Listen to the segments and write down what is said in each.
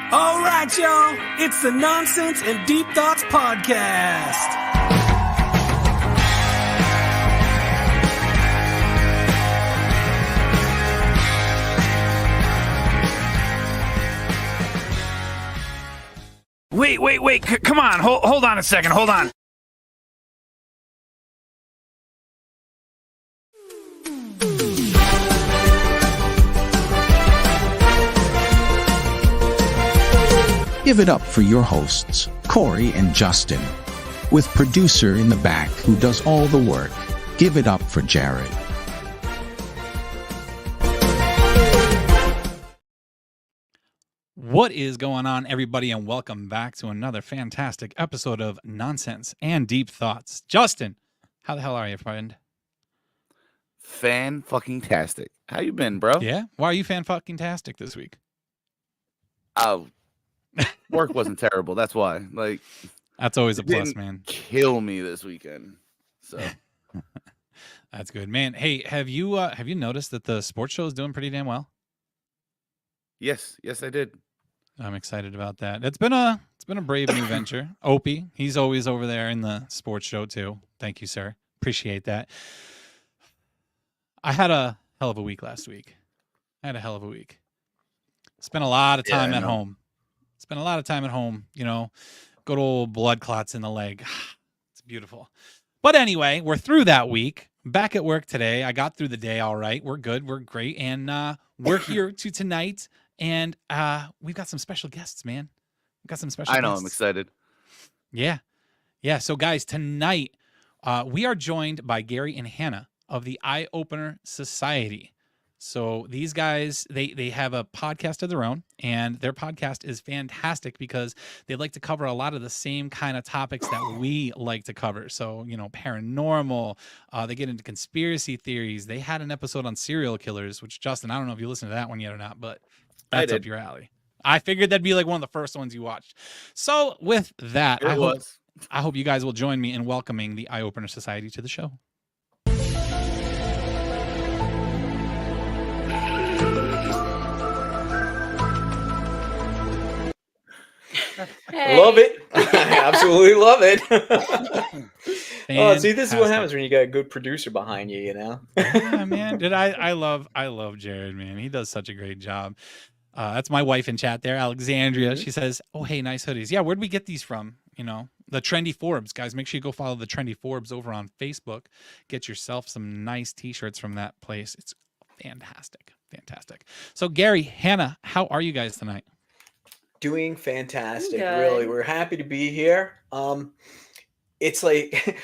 All right, y'all. It's the Nonsense and Deep Thoughts Podcast. Wait. Come on. Hold on a second. Hold on. Give it up for your hosts, Corey and Justin, with producer in the back who does all the work. Give it up for Jared. What is going on, everybody, and welcome back to another fantastic episode of Nonsense and Deep Thoughts. Justin, how the hell are you, friend? Fan-fucking-tastic. How you been, bro? Yeah? Why are you fan-fucking-tastic this week? Oh, work wasn't terrible. That's why. Like, that's always a plus, didn't man. Kill me this weekend. So that's good, man. Hey, have you noticed that the sports show is doing pretty damn well? Yes, I did. I'm excited about that. It's been a brave new venture. Opie, he's always over there in the sports show too. Thank you, sir. Appreciate that. I had a hell of a week last week. Spent a lot of time at home. Spent a lot of time at home, good old blood clots in the leg. It's beautiful. But anyway, we're through that week. Back at work today. I got through the day all right. We're good. We're great. And we're here tonight. And we've got some special guests, man. We've got some special guests. I know. I'm excited. Yeah. So, guys, tonight we are joined by Gary and Hannah of the Eye Opener Society. So these guys, they have a podcast of their own, and their podcast is fantastic because they like to cover a lot of the same kind of topics that we like to cover. So, paranormal, they get into conspiracy theories. They had an episode on serial killers, which, Justin, I don't know if you listened to that one yet or not, but that's up your alley. I figured that'd be like one of the first ones you watched. So with that, I hope you guys will join me in welcoming the Eye Opener Society to the show. Hey. Love it. I absolutely love it. Oh, see, this is what happens when you got a good producer behind you, Yeah, man. I love Jared, man. He does such a great job. That's my wife in chat there, Alexandria. She says, "Oh, hey, nice hoodies." Yeah, where'd we get these from? The Trendy Forbes, guys. Make sure you go follow the Trendy Forbes over on Facebook. Get yourself some nice t-shirts from that place. It's fantastic. So, Gary, Hannah, how are you guys tonight? Doing fantastic. Really, we're happy to be here. It's like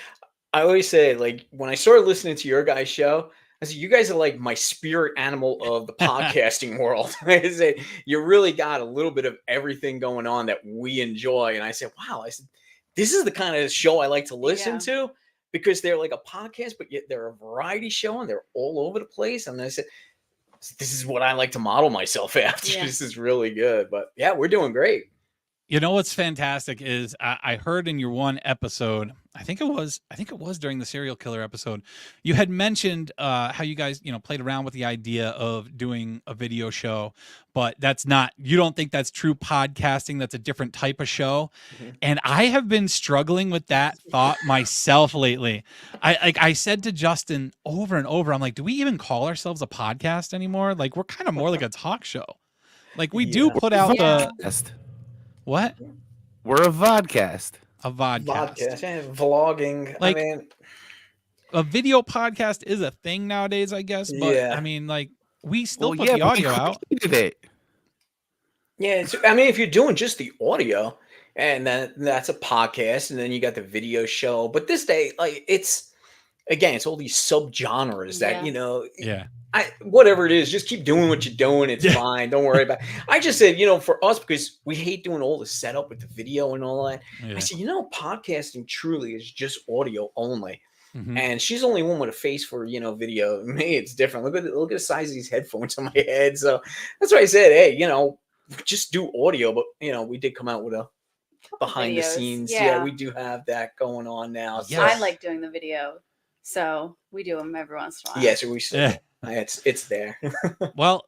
I always say, like when I started listening to your guys' show, I said you guys are like my spirit animal of the podcasting world. I said you really got a little bit of everything going on that we enjoy, and I said, wow, this is the kind of show I like to listen to because they're like a podcast, but yet they're a variety show and they're all over the place. And I said, this is what I like to model myself after. Yeah. This is really good. But yeah, we're doing great. What's fantastic is I heard in your one episode, I think it was during the serial killer episode, you had mentioned how you guys, played around with the idea of doing a video show, but you don't think that's true podcasting. That's a different type of show. Mm-hmm. And I have been struggling with that thought myself lately. I said to Justin over and over, I'm like, do we even call ourselves a podcast anymore? Like, we're kind of more like a talk show. Like we do put out what? We're a vodcast. And vlogging. Like, a video podcast is a thing nowadays, I guess. But we still put the audio out. Yeah, if you're doing just the audio, and then that's a podcast, and then you got the video show. But this day, it's all these subgenres that whatever it is, just keep doing what you're doing. It's fine. Don't worry about it. I just said, for us, because we hate doing all the setup with the video and all that. Yeah. I said, podcasting truly is just audio only. Mm-hmm. And she's the only one with a face for, video. Me, it's different. Look at the size of these headphones on my head. So that's why I said, hey, just do audio. But, we did come out with a behind the scenes. Yeah, we do have that going on now. So. I like doing the video. So we do them every once in a while. Yeah, so we still It's there. Well,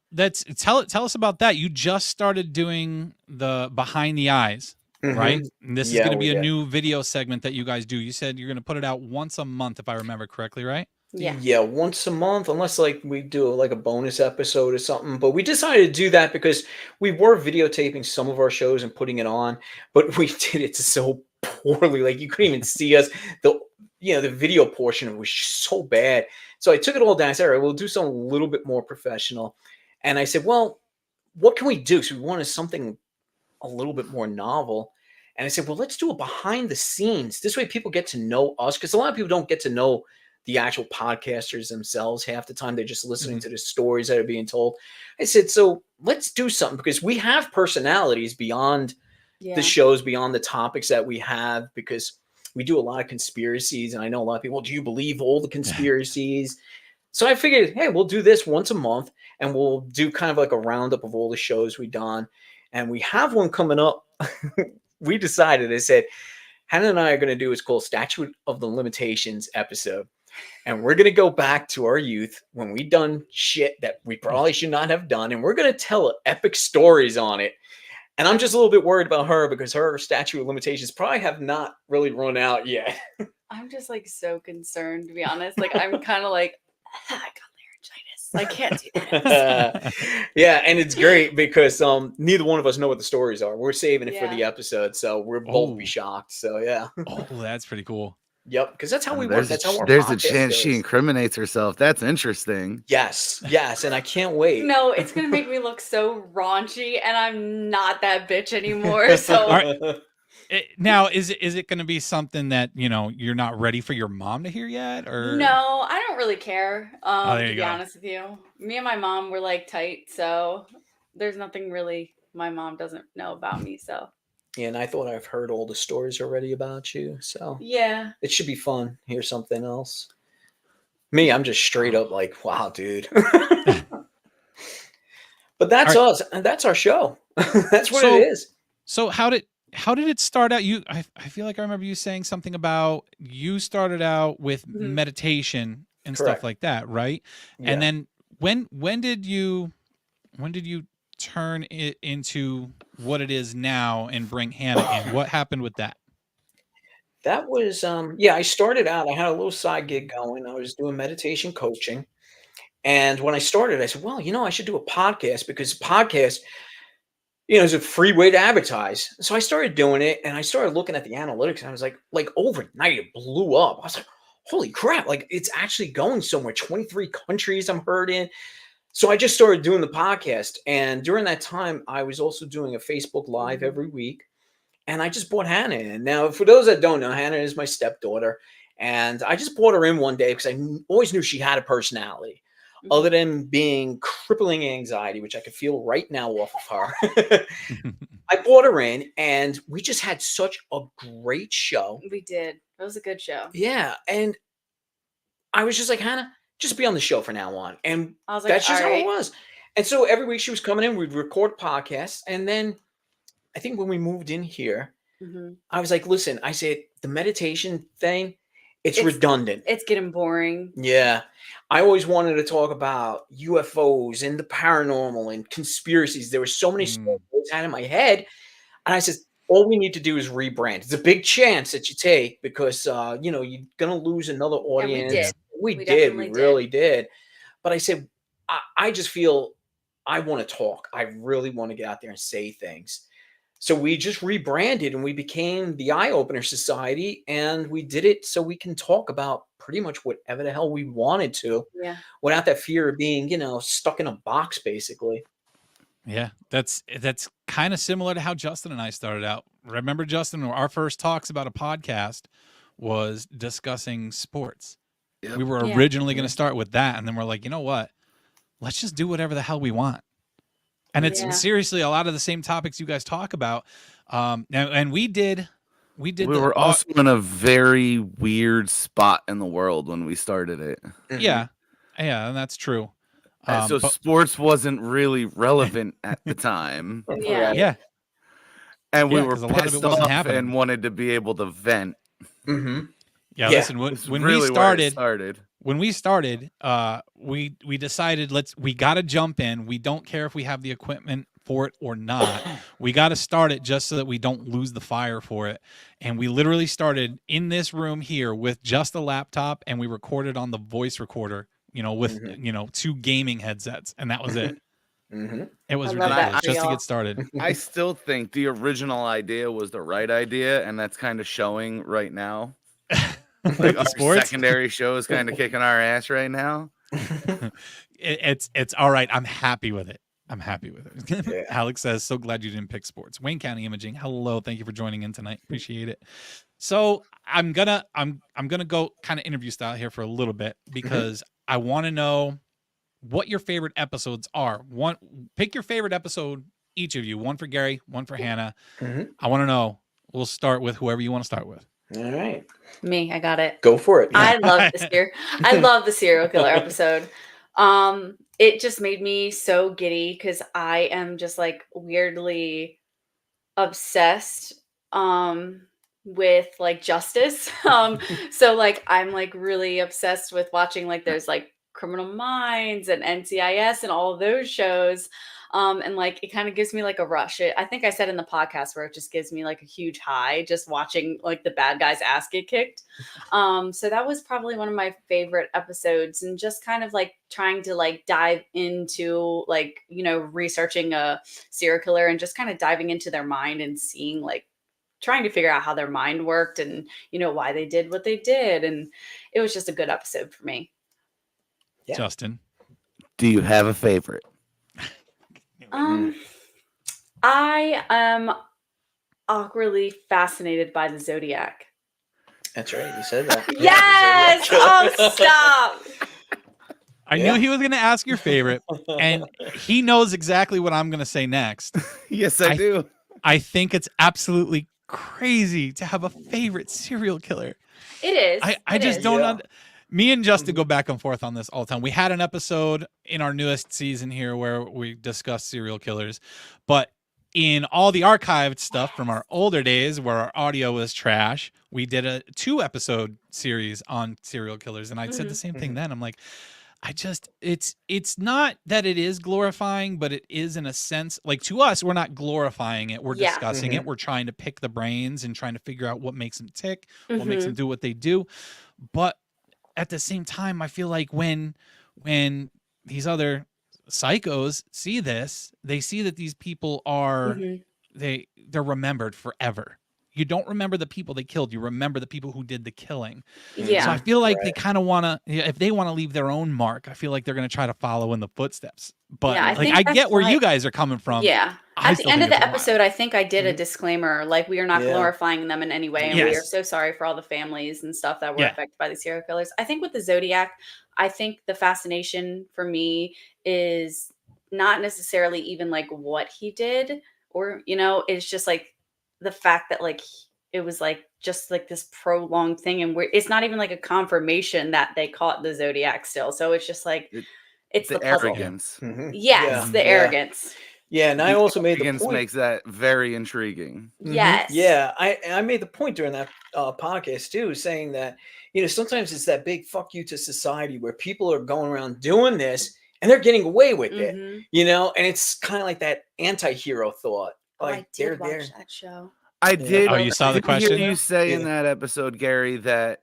tell us about that. You just started doing the behind the eyes, right? And this is going to be a new video segment that you guys do. You said you're going to put it out once a month, if I remember correctly, right? Yeah, once a month, unless like we do like a bonus episode or something. But we decided to do that because we were videotaping some of our shows and putting it on, but we did it so poorly. Like you couldn't even see us. The video portion of it was just so bad. So I took it all down. I said, all right, we'll do something a little bit more professional. And I said, well, what can we do? So we wanted something a little bit more novel. And I said, well, let's do it behind the scenes. This way people get to know us, because a lot of people don't get to know the actual podcasters themselves. Half the time they're just listening to the stories that are being told. I said, so let's do something, because we have personalities beyond the shows, beyond the topics that we have, because we do a lot of conspiracies. And I know a lot of people, do you believe all the conspiracies? So I figured, hey, we'll do this once a month, and we'll do kind of like a roundup of all the shows we've done. And we have one coming up. We decided, I said, Hannah and I are going to do what's called Statute of the Limitations episode. And we're going to go back to our youth when we done shit that we probably should not have done. And we're going to tell epic stories on it. And I'm just a little bit worried about her, because her statute of limitations probably have not really run out yet. I'm just like so concerned, to be honest. Like I'm kind of like, I got laryngitis. I can't do this. Yeah, and it's great because neither one of us know what the stories are. We're saving it for the episode, so we'll both be shocked. So yeah. Oh, that's pretty cool. Yep, because that's how we work. That's how our there's a chance she incriminates herself. That's interesting. Yes, and I can't wait. No, it's gonna make me look so raunchy, and I'm not that bitch anymore. So now, is it going to be something that you're not ready for your mom to hear yet, or no? I don't really care. There to be honest with you, me and my mom were like tight, so there's nothing really my mom doesn't know about me. So. Yeah, and I thought I've heard all the stories already about you, so yeah, it should be fun. Hear something else. Me, I'm just straight up like, wow, dude. But that's us, and that's our show. That's what it is. So how did it start out? I feel like I remember you saying something about you started out with meditation and stuff like that, right? Yeah. And then when did you turn it into what it is now and bring Hannah in? What happened with that? That was I started out, I had a little side gig going. I was doing meditation coaching. And when I started, I said, well, I should do a podcast, because podcast, is a free way to advertise. So I started doing it, and I started looking at the analytics, and I was like overnight it blew up. I was like, holy crap, like it's actually going somewhere. 23 countries I'm heard in. So I just started doing the podcast. And during that time, I was also doing a Facebook Live every week. And I just brought Hannah in. Now, for those that don't know, Hannah is my stepdaughter. And I just brought her in one day because I always knew she had a personality. Other than being crippling anxiety, which I could feel right now off of her. I brought her in, and we just had such a great show. We did. It was a good show. Yeah. And I was just like, Hannah, just be on the show from now on. And I was like, that's just how it was. And so every week she was coming in, we'd record podcasts. And then I think when we moved in here, I was like, listen, I said, the meditation thing, it's redundant. It's getting boring. Yeah. I always wanted to talk about UFOs and the paranormal and conspiracies. There were so many stories I had in my head. And I said, all we need to do is rebrand. It's a big chance that you take, because, you're going to lose another audience. And we did. We really did. But I said, I just feel I want to talk. I really want to get out there and say things. So we just rebranded, and we became the Eye Opener Society, and we did it so we can talk about pretty much whatever the hell we wanted to, without that fear of being, stuck in a box, basically. Yeah, that's kind of similar to how Justin and I started out. Remember, Justin, our first talks about a podcast was discussing sports. Yep. We were originally going to start with that, and then we're like, you know what? Let's just do whatever the hell we want. And it's seriously a lot of the same topics you guys talk about. And we were also in a very weird spot in the world when we started it. Yeah, and that's true. So sports wasn't really relevant at the time. Yeah. And we were pissed off and wanted to be able to vent. Yeah, listen, when we started, when we started, we decided we got to jump in. We don't care if we have the equipment for it or not. We got to start it just so that we don't lose the fire for it. And we literally started in this room here with just a laptop, and we recorded on the voice recorder, with 2 gaming headsets, and that was it. It was ridiculous just to get started. I still think the original idea was the right idea, and that's kind of showing right now. Like our secondary show is kind of kicking our ass right now. It's all right. I'm happy with it. Yeah. Alex says, so glad you didn't pick sports. Wayne County Imaging, hello. Thank you for joining in tonight. Appreciate it. So I'm gonna go kind of interview style here for a little bit because I want to know what your favorite episodes are. Pick your favorite episode, each of you. One for Gary, one for Hannah. I want to know. We'll start with whoever you want to start with. All right. Me, I got it. Go for it. I love this year. I love the serial killer episode. It just made me so giddy because I am just like weirdly obsessed with like justice. So like I'm like really obsessed with watching like there's like Criminal Minds and NCIS and all of those shows. And like it kind of gives me like a rush. I think I said in the podcast where it just gives me like a huge high just watching like the bad guy's ass get kicked. So that was probably one of my favorite episodes, and just kind of like trying to like dive into like, researching a serial killer and just kind of diving into their mind and seeing like trying to figure out how their mind worked and, why they did what they did. And it was just a good episode for me. Yeah. Justin, do you have a favorite? I am awkwardly fascinated by the Zodiac. That's right. You said that. Yes. Oh, stop. I knew he was going to ask your favorite, and he knows exactly what I'm going to say next. Yes, I do. I think it's absolutely crazy to have a favorite serial killer. It is. I just don't. Me and Justin go back and forth on this all the time. We had an episode in our newest season here where we discussed serial killers, but in all the archived stuff from our older days where our audio was trash, we did a 2-episode series on serial killers. And I said the same thing then. I'm like, it's not that it is glorifying, but it is in a sense, like to us, we're not glorifying it. We're discussing it. We're trying to pick the brains and trying to figure out what makes them tick, what makes them do what they do. But at the same time, I feel like when these other psychos see this, they see that these people are they're remembered forever. You don't remember the people they killed. You remember the people who did the killing. Yeah. So I feel like they kind of want to, if they want to leave their own mark, I feel like they're going to try to follow in the footsteps. But I get where you guys are coming from. Yeah. At the end of the episode, I think I did a disclaimer, like we are not glorifying them in any way. And we are so sorry for all the families and stuff that were affected by the serial killers. I think with the Zodiac, I think the fascination for me is not necessarily even like what he did or, it's just like the fact that like it was like just like this prolonged thing, and it's not even like a confirmation that they caught the Zodiac still. So it's just like it's the arrogance. Yes, the arrogance. Yeah, and I also made the point. Makes that very intriguing. Yes. Yeah, I made the point during that podcast too, saying that sometimes it's that big fuck you to society where people are going around doing this and they're getting away with it, and it's kind of like that anti-hero thought. Like I did watch that show. I did. Oh, you saw the question? You say in that episode, Gary, that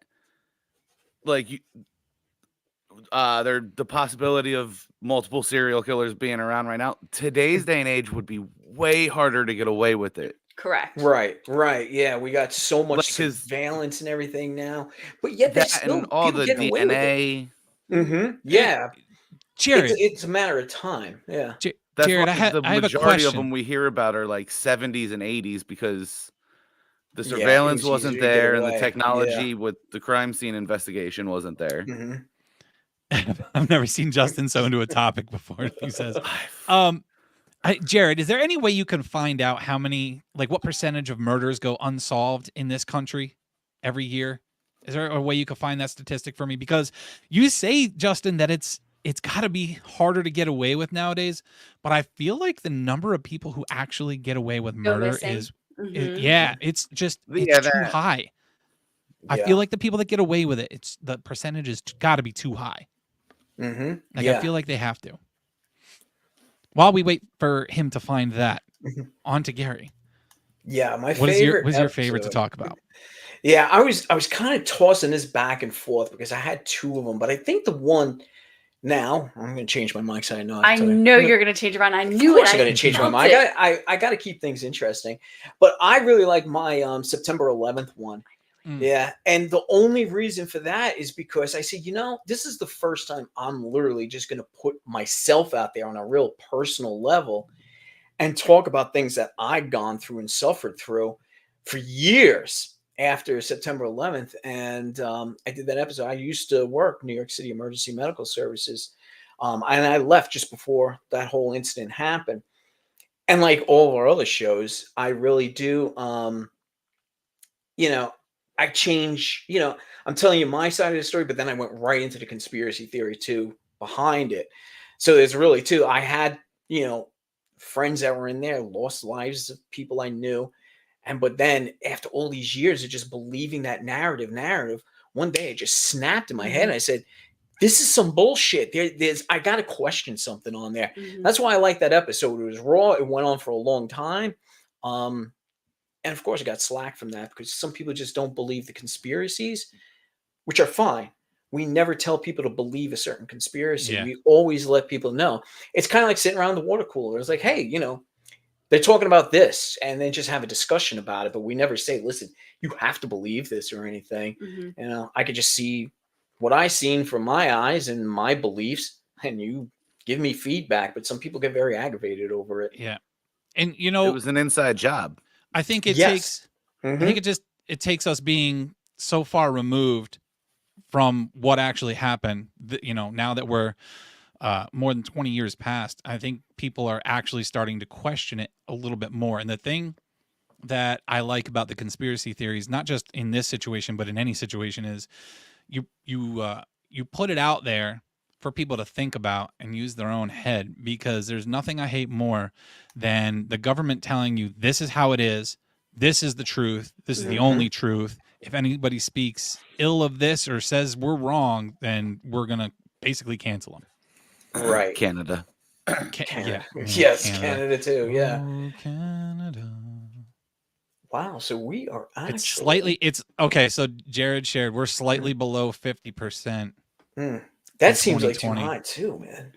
like the possibility of multiple serial killers being around right now. Today's day and age would be way harder to get away with it. Correct. Right. Yeah, we got so much surveillance and everything now, but yet there's still and all the DNA. Yeah, Jared, it's a matter of time. Yeah. That's Jared, why the I have majority of them we hear about are like 70s and 80s because the surveillance wasn't there and the technology with the crime scene investigation wasn't there. I've never seen Justin so into a topic before. He says, Jared, is there any way you can find out what percentage of murders go unsolved in this country every year? Is there a way you can find that statistic for me? Because you say, Justin, that it's got to be harder to get away with nowadays, but I feel like the number of people who actually get away with murder is, it's just too high. I feel like the people that get away with it, it's the percentage has got to be too high. Like I feel like they have to. While we wait for him to find that, on to Gary. Yeah, my what favorite. What is your favorite to talk about? Yeah, I was kind of tossing this back and forth because I had two of them, but I think the one now I'm going to change my mind. So I know you're going to change your mind. I knew of course it. I'm going to change my mind. I got to keep things interesting, but I really like my September 11th one. Yeah, and the only reason for that is because I said, this is the first time I'm literally just going to put myself out there on a real personal level and talk about things that I'd gone through and suffered through for years after September 11th. And I did that episode. I used to work New York City Emergency Medical Services, and I left just before that whole incident happened. And like all of our other shows, I really do, I change, I'm telling you my side of the story, but then I went right into the conspiracy theory too behind it. So there's really two. I had, friends that were in there, lost lives of people I knew. But then after all these years of just believing that narrative, one day it just snapped in my head. And I said, this is some bullshit. I got to question something on there. That's why I like that episode. It was raw. It went on for a long time. And of course, I got slack from that because some people just don't believe the conspiracies, which are fine. We never tell people to believe a certain conspiracy. Yeah. We always let people know. It's kind of like sitting around the water cooler. It's like, hey, they're talking about this and then just have a discussion about it. But we never say, listen, you have to believe this or anything. I could just see what I seen from my eyes and my beliefs, and you give me feedback. But some people get very aggravated over it. Yeah. And, it was an inside job. I think it takes, I think it takes us being so far removed from what actually happened, now that we're more than 20 years past, I think people are actually starting to question it a little bit more. And the thing that I like about the conspiracy theories, not just in this situation, but in any situation, is you put it out there for people to think about and use their own head, because there's nothing I hate more than the government telling you this is how it is, this is the truth, this is the only truth. If anybody speaks ill of this or says we're wrong, then we're gonna basically cancel them. Right. Canada. Canada. Yes, Canada too. Yeah. Oh, Canada. Wow. So we are actually it's okay. So Jared shared we're slightly below 50%. That seems like too high too, man.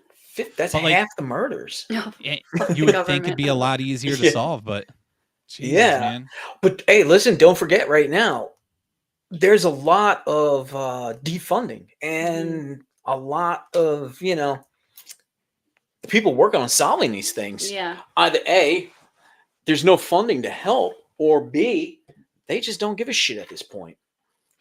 That's half the murders. You would think it'd be a lot easier to solve, but geez, man. But hey, listen, don't forget right now, there's a lot of defunding and a lot of, people working on solving these things. Yeah. Either A, there's no funding to help, or B, they just don't give a shit at this point.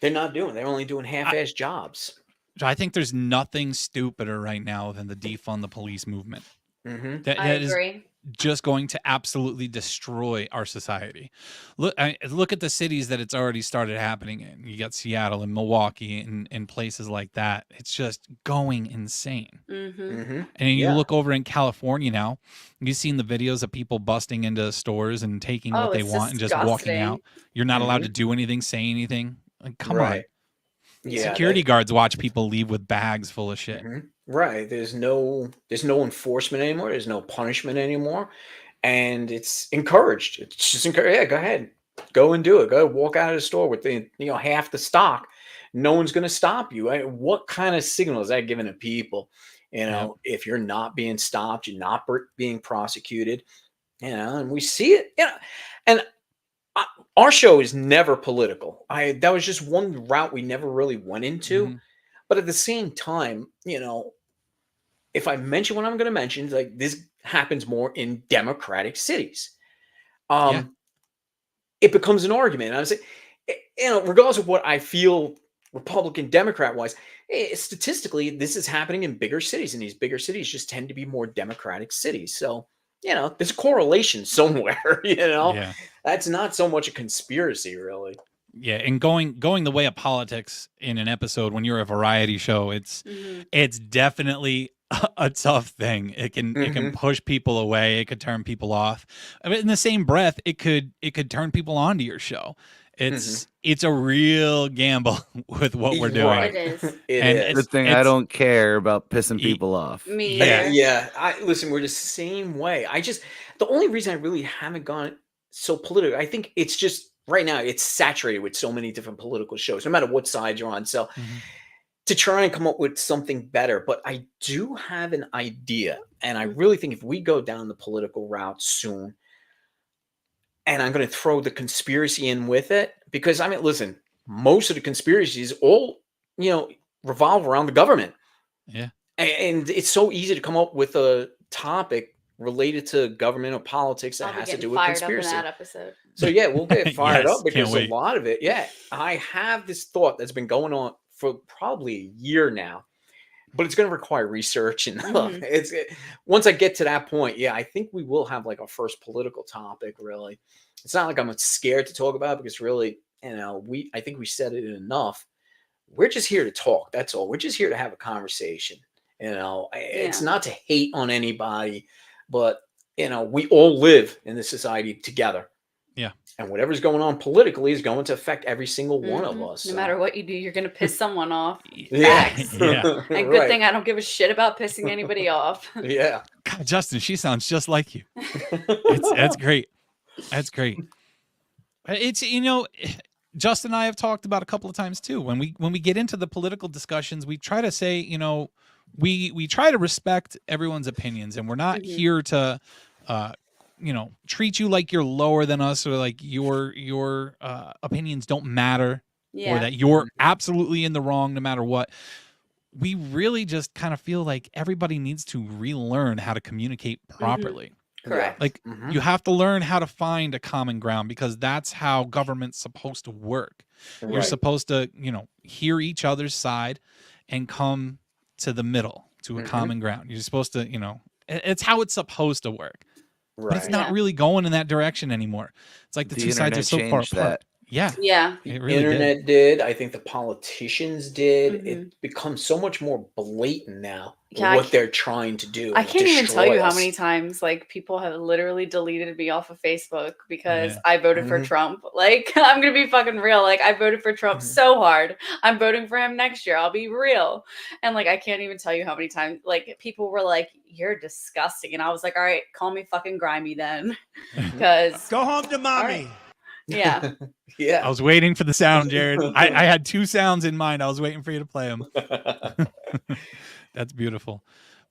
They're only doing half-ass jobs. I think there's nothing stupider right now than the defund the police movement. That agree. Is just going to absolutely destroy our society. Look at the cities that it's already started happening in. You got Seattle and Milwaukee and places like that. It's just going insane. And you look over in California now. You've seen the videos of people busting into stores and taking what they want and just walking out. You're not allowed to do anything, say anything. Like, come on. Yeah, security guards watch people leave with bags full of shit. Right. There's no enforcement anymore. There's no punishment anymore. And it's encouraged. It's just encouraged. Yeah, go ahead. Go and do it. Go walk out of the store with half the stock. No one's going to stop you. What kind of signal is that giving to people? If you're not being stopped, you're not being prosecuted, and we see it, and our show is never political. That was just one route we never really went into. But at the same time, if I mention what I'm going to mention, like this happens more in democratic cities. It becomes an argument. And I was like, regardless of what I feel Republican, Democrat wise, statistically, this is happening in bigger cities, and these bigger cities just tend to be more democratic cities. So, there's a correlation somewhere, That's not so much a conspiracy, really. Yeah, and going the way of politics in an episode when you're a variety show, it's definitely a tough thing. It can push people away. It could turn people off. I mean, in the same breath, it could turn people onto your show. It's a real gamble with what we're doing. It is. It is. Good thing I don't care about pissing people off. Me either. Yeah. Listen, we're the same way. The only reason I really haven't gone so political, I think it's just right now it's saturated with so many different political shows, no matter what side you're on. So to try and come up with something better, but I do have an idea, and I really think if we go down the political route soon, and I'm going to throw the conspiracy in with it, because I mean, listen, most of the conspiracies all, revolve around the government. Yeah. And it's so easy to come up with a topic related to government or politics that has to do with conspiracy. Up in that episode. So yeah, we'll get fired up because a lot of it. Yeah. I have this thought that's been going on for probably a year now, but it's going to require research. And once I get to that point, I think we will have like our first political topic, really. It's not like I'm scared to talk about it, because really, I think we said it enough. We're just here to talk. That's all. We're just here to have a conversation. It's not to hate on anybody, but we all live in this society together. Yeah. And whatever's going on politically is going to affect every single one of us. No matter what you do, you're going to piss someone off. Yeah. And good thing I don't give a shit about pissing anybody off. Yeah. God, Justin, she sounds just like you. That's great. That's great. It's, Justin and I have talked about a couple of times too. When we get into the political discussions, we try to say, we try to respect everyone's opinions, and we're not here to, treat you like you're lower than us, or like your opinions don't matter, or that you're absolutely in the wrong no matter what. We really just kind of feel like everybody needs to relearn how to communicate properly. Correct. Like you have to learn how to find a common ground, because that's how government's supposed to work. Right. You're supposed to, hear each other's side and come to the middle, to a common ground. You're supposed to, it's how it's supposed to work. Right. But it's not really going in that direction anymore. It's like the two sides are so far apart. Yeah. The internet did. I think the politicians did. It becomes so much more blatant now what they're trying to do. I can't even tell you how many times like people have literally deleted me off of Facebook because I voted for Trump. Like, I'm gonna be fucking real. Like, I voted for Trump so hard. I'm voting for him next year. I'll be real. And like, I can't even tell you how many times like people were like, "You're disgusting," and I was like, "All right, call me fucking grimy then," because go home to mommy. Yeah. I was waiting for the sound, Jared. I had two sounds in mind. I was waiting for you to play them. That's beautiful.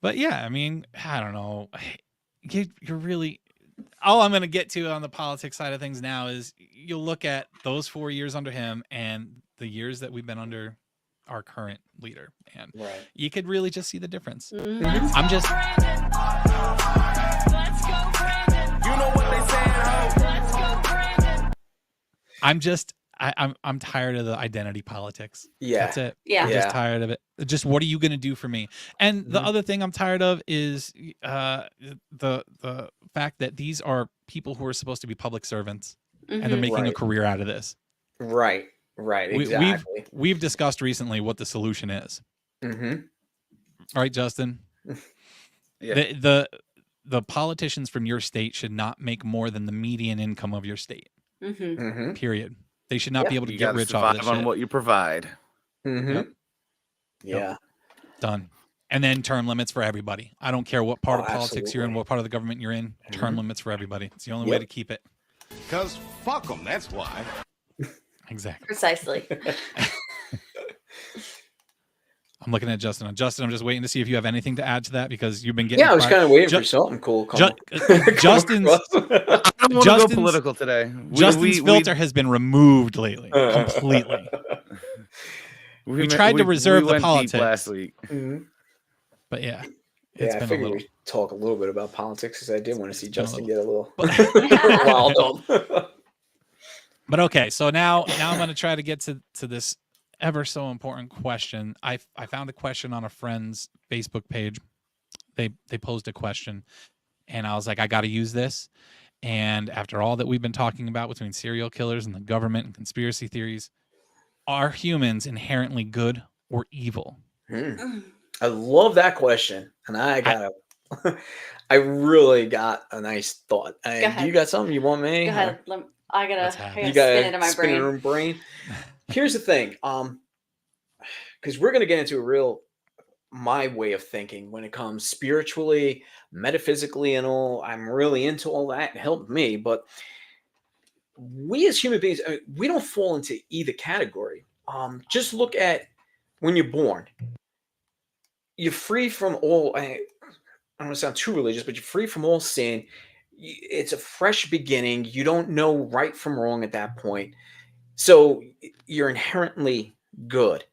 But yeah, I mean, I don't know. You're really, all I'm going to get to on the politics side of things now is you'll look at those 4 years under him and the years that we've been under our current leader. And you could really just see the difference. I'm just... I'm tired of the identity politics. Yeah. That's it. Yeah. I'm just tired of it. Just what are you going to do for me? And the other thing I'm tired of is the fact that these are people who are supposed to be public servants and they're making a career out of this. Right. Exactly. We've discussed recently what the solution is. All right, Justin. The politicians from your state should not make more than the median income of your state. Period. They should not be able to get rich off of this on shit. what you provide. Yeah. Done. And then term limits for everybody. I don't care what part of politics you're in, what part of the government you're in. Term limits for everybody. It's the only way to keep it. Because fuck them, that's why. Exactly. Precisely. I'm looking at Justin. Justin, I'm just waiting to see if you have anything to add to that, because you've been getting... Yeah, I was kind of waiting for something cool. Justin's... I don't want to go political today. Justin's filter has been removed lately, completely. We tried to reserve the politics last week. But yeah. I figured we'd talk a little bit about politics, because I did want to see Justin get a little wild on. But okay, so now I'm going to try to get to this ever so important question. I found a question on a friend's Facebook page. They posed a question, and I was like, I got to use this. And after all that we've been talking about between serial killers and the government and conspiracy theories, are humans inherently good or evil? I love that question, and I really got a nice thought. Do you got something you want me? Go ahead. I gotta you spin it in my spin it in brain. your brain. Here's the thing, because we're gonna get into my way of thinking when it comes spiritually, metaphysically, and all. I'm really into all that. It helped me, but we as human beings, we don't fall into either category. Just look at when you're born. You're free from all. I don't want to sound too religious, but you're free from all sin. It's a fresh beginning. You don't know right from wrong at that point. So you're inherently good.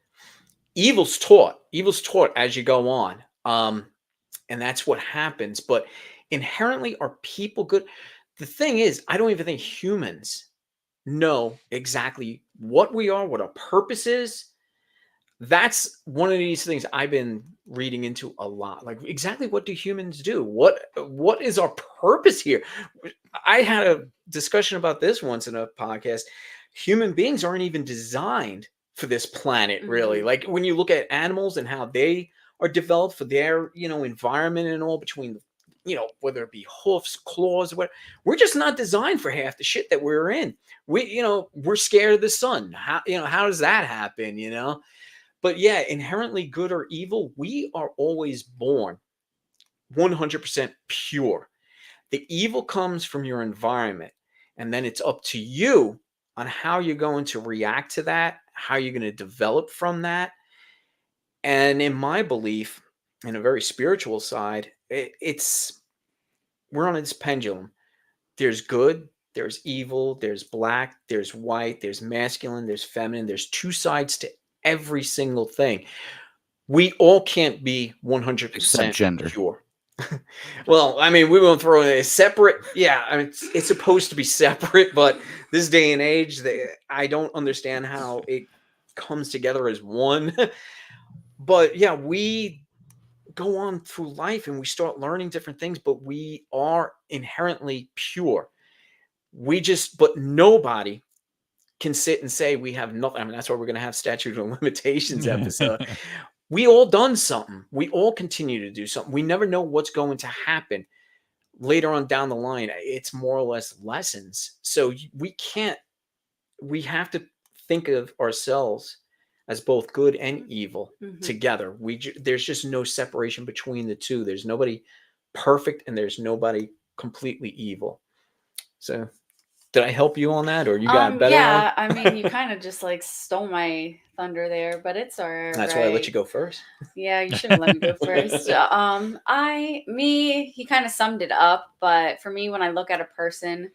Evil's taught. Evil's taught as you go on. And that's what happens. But inherently, are people good? The thing is, I don't even think humans know exactly what we are, what our purpose is. That's one of these things I've been reading into a lot. Like, exactly what do humans do? What is our purpose here? I had a discussion about this once in a podcast. Human beings aren't even designed for this planet, really. Mm-hmm. Like, when you look at animals and how they are developed for their, environment and all, between, whether it be hoofs, claws, whatever, we're just not designed for half the shit that we're in. We're scared of the sun. How does that happen? But yeah, inherently good or evil, we are always born 100% pure. The evil comes from your environment, and then it's up to you on how you're going to react to that, how you're going to develop from that. And in my belief, in a very spiritual side, we're on this pendulum. There's good, there's evil, there's black, there's white, there's masculine, there's feminine. There's two sides to every single thing. We all can't be 100% gender. pure. Well, I mean, we won't throw a separate. Yeah, I mean, it's supposed to be separate, but this day and age, I don't understand how it comes together as one. But yeah, we go on through life and we start learning different things, but we are inherently pure. But nobody can sit and say we have nothing. I mean, that's why we're going to have statute of limitations episode. We all done something. We all continue to do something. We never know what's going to happen later on down the line. It's more or less lessons. So we have to think of ourselves as both good and evil together. There's just no separation between the two. There's nobody perfect and there's nobody completely evil. So did I help you on that, or you got better? Yeah, I mean, you kind of just like stole my thunder there, but it's all right. That's why I let you go first. Yeah, you shouldn't let me go first. He kind of summed it up, but for me, when I look at a person,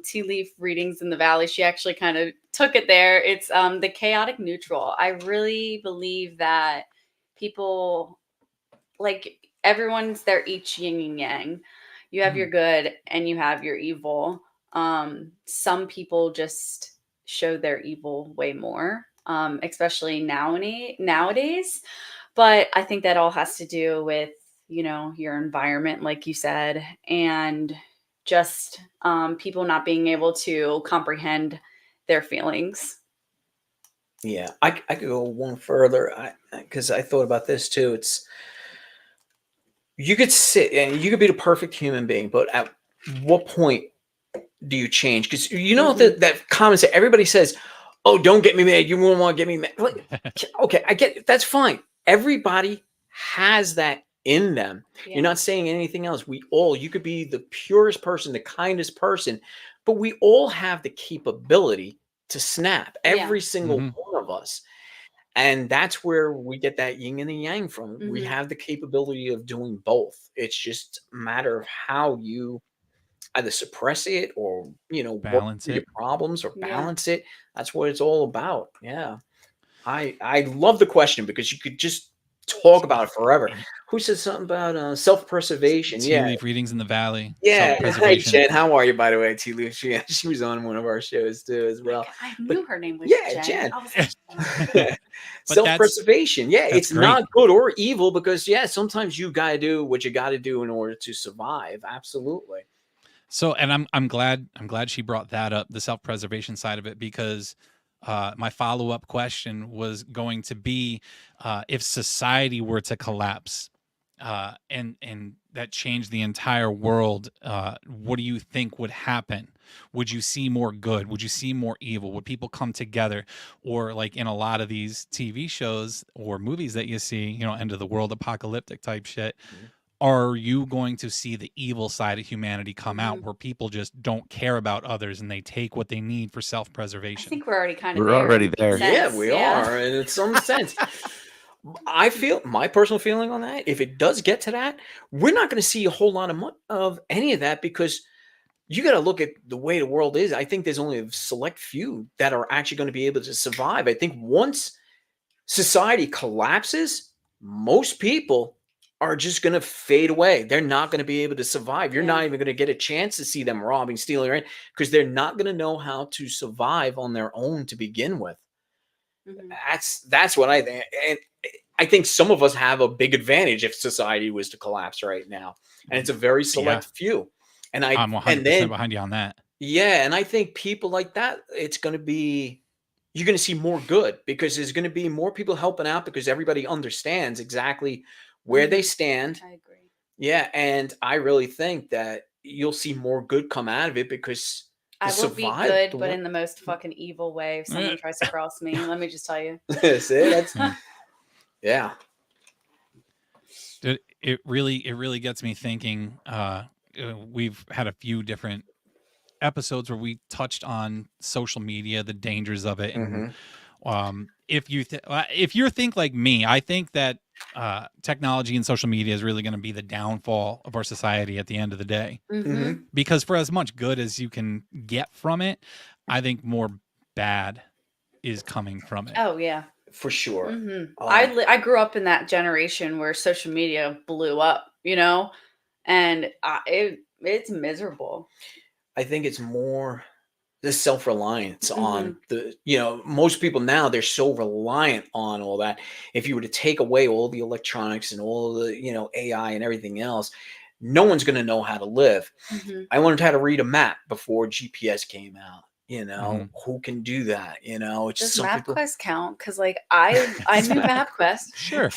Tea Leaf Readings in the Valley, she actually kind of took it there. It's the chaotic neutral. I really believe that people, like, everyone's their each yin and yang. You have your good and you have your evil. Some people just show their evil way more, especially nowadays. But I think that all has to do with, your environment, like you said, and just people not being able to comprehend their feelings. Yeah, I could go one further because I thought about this too. You could sit and you could be the perfect human being, but at what point do you change? Because that comment that everybody says, "Oh, don't get me mad. You won't want to get me mad." Like, okay, I get it. That's fine. Everybody has that in them. Yeah. You're not saying anything else. You could be the purest person, the kindest person, but we all have the capability to snap. Every single one of us. And that's where we get that yin and the yang from. We have the capability of doing both. It's just a matter of how you either suppress it or, balance your problems or balance it. That's what it's all about. Yeah. I love the question because you could just talk about it forever. Who said something about self-preservation? Tea Leaf Readings in the Valley. Yeah. Hi, Jen. How are you, by the way, Tea Leaf? She was on one of our shows too as well. I knew her name was Jen. I was like, self-preservation. Yeah, it's great. not good or evil because sometimes you gotta do what you gotta do in order to survive. Absolutely. So, and I'm glad she brought that up, the self-preservation side of it, because my follow-up question was going to be if society were to collapse, and that changed the entire world, what do you think would happen? Would you see more good? Would you see more evil? Would people come together? Or like in a lot of these TV shows or movies that you see, you know, end of the world apocalyptic type shit, are you going to see the evil side of humanity come out where people just don't care about others and they take what they need for I self-preservation? think we're already kind of We're there. already there. Yeah, we are, and in some sense. I feel my personal feeling on that. If it does get to that, we're not going to see a whole lot of any of that, because you got to look at the way the world is. I think there's only a select few that are actually going to be able to survive. I think once society collapses, most people are just going to fade away. They're not going to be able to survive. You're not even going to get a chance to see them robbing, stealing, right? Because they're not going to know how to survive on their own to begin with. That's what I think. And I think some of us have a big advantage if society was to collapse right now. And it's a very select few. And I'm 100% behind you on that. Yeah. And I think people like that, it's going to be, you're going to see more good, because there's going to be more people helping out, because everybody understands exactly where they stand. I agree. Yeah. And I really think that you'll see more good come out of it, because I will be good, but in the most fucking evil way if someone tries to cross me. Let me just tell you. Yeah. It really gets me thinking. We've had a few different episodes where we touched on social media, the dangers of it, and if you think like me, I think that technology and social media is really going to be the downfall of our society at the end of the day. Because for as much good as you can get from it, I think more bad is coming from it. Oh yeah, for sure. I grew up in that generation where social media blew up, you know, and it's miserable. I think it's more the self-reliance on the, you know, most people now, they're so reliant on all that. If you were to take away all the electronics and all the, you know, AI and everything else, no one's going to know how to live. I learned how to read a map before GPS came out. You know, who can do that? You know, it's does MapQuest count? Because like I knew MapQuest. Sure.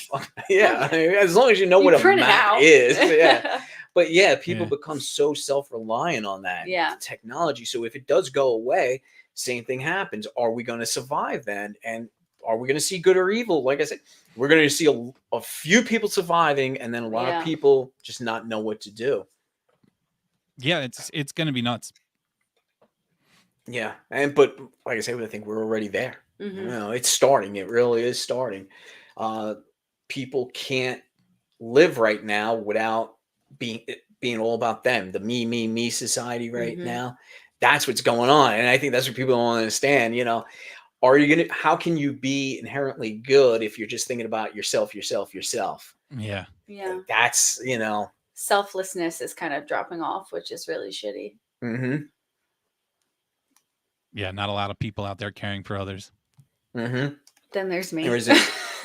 Yeah, I mean, as long as you know what a map is. Yeah. But yeah, people become so self-reliant on that technology. So if it does go away, same thing happens. Are we going to survive then? And are we going to see good or evil? Like I said, we're going to see a few people surviving, and then a lot of people just not know what to do. Yeah, it's going to be nuts. Yeah, but like I said, I think we're already there. You know, it's starting. It really is starting. People can't live right now without being all about them. The me society right now. That's what's going on, and I think that's what people don't understand. You know, how can you be inherently good if you're just thinking about yourself? Yeah. That's, you know, selflessness is kind of dropping off, which is really shitty. Yeah, not a lot of people out there caring for others. Then there's me.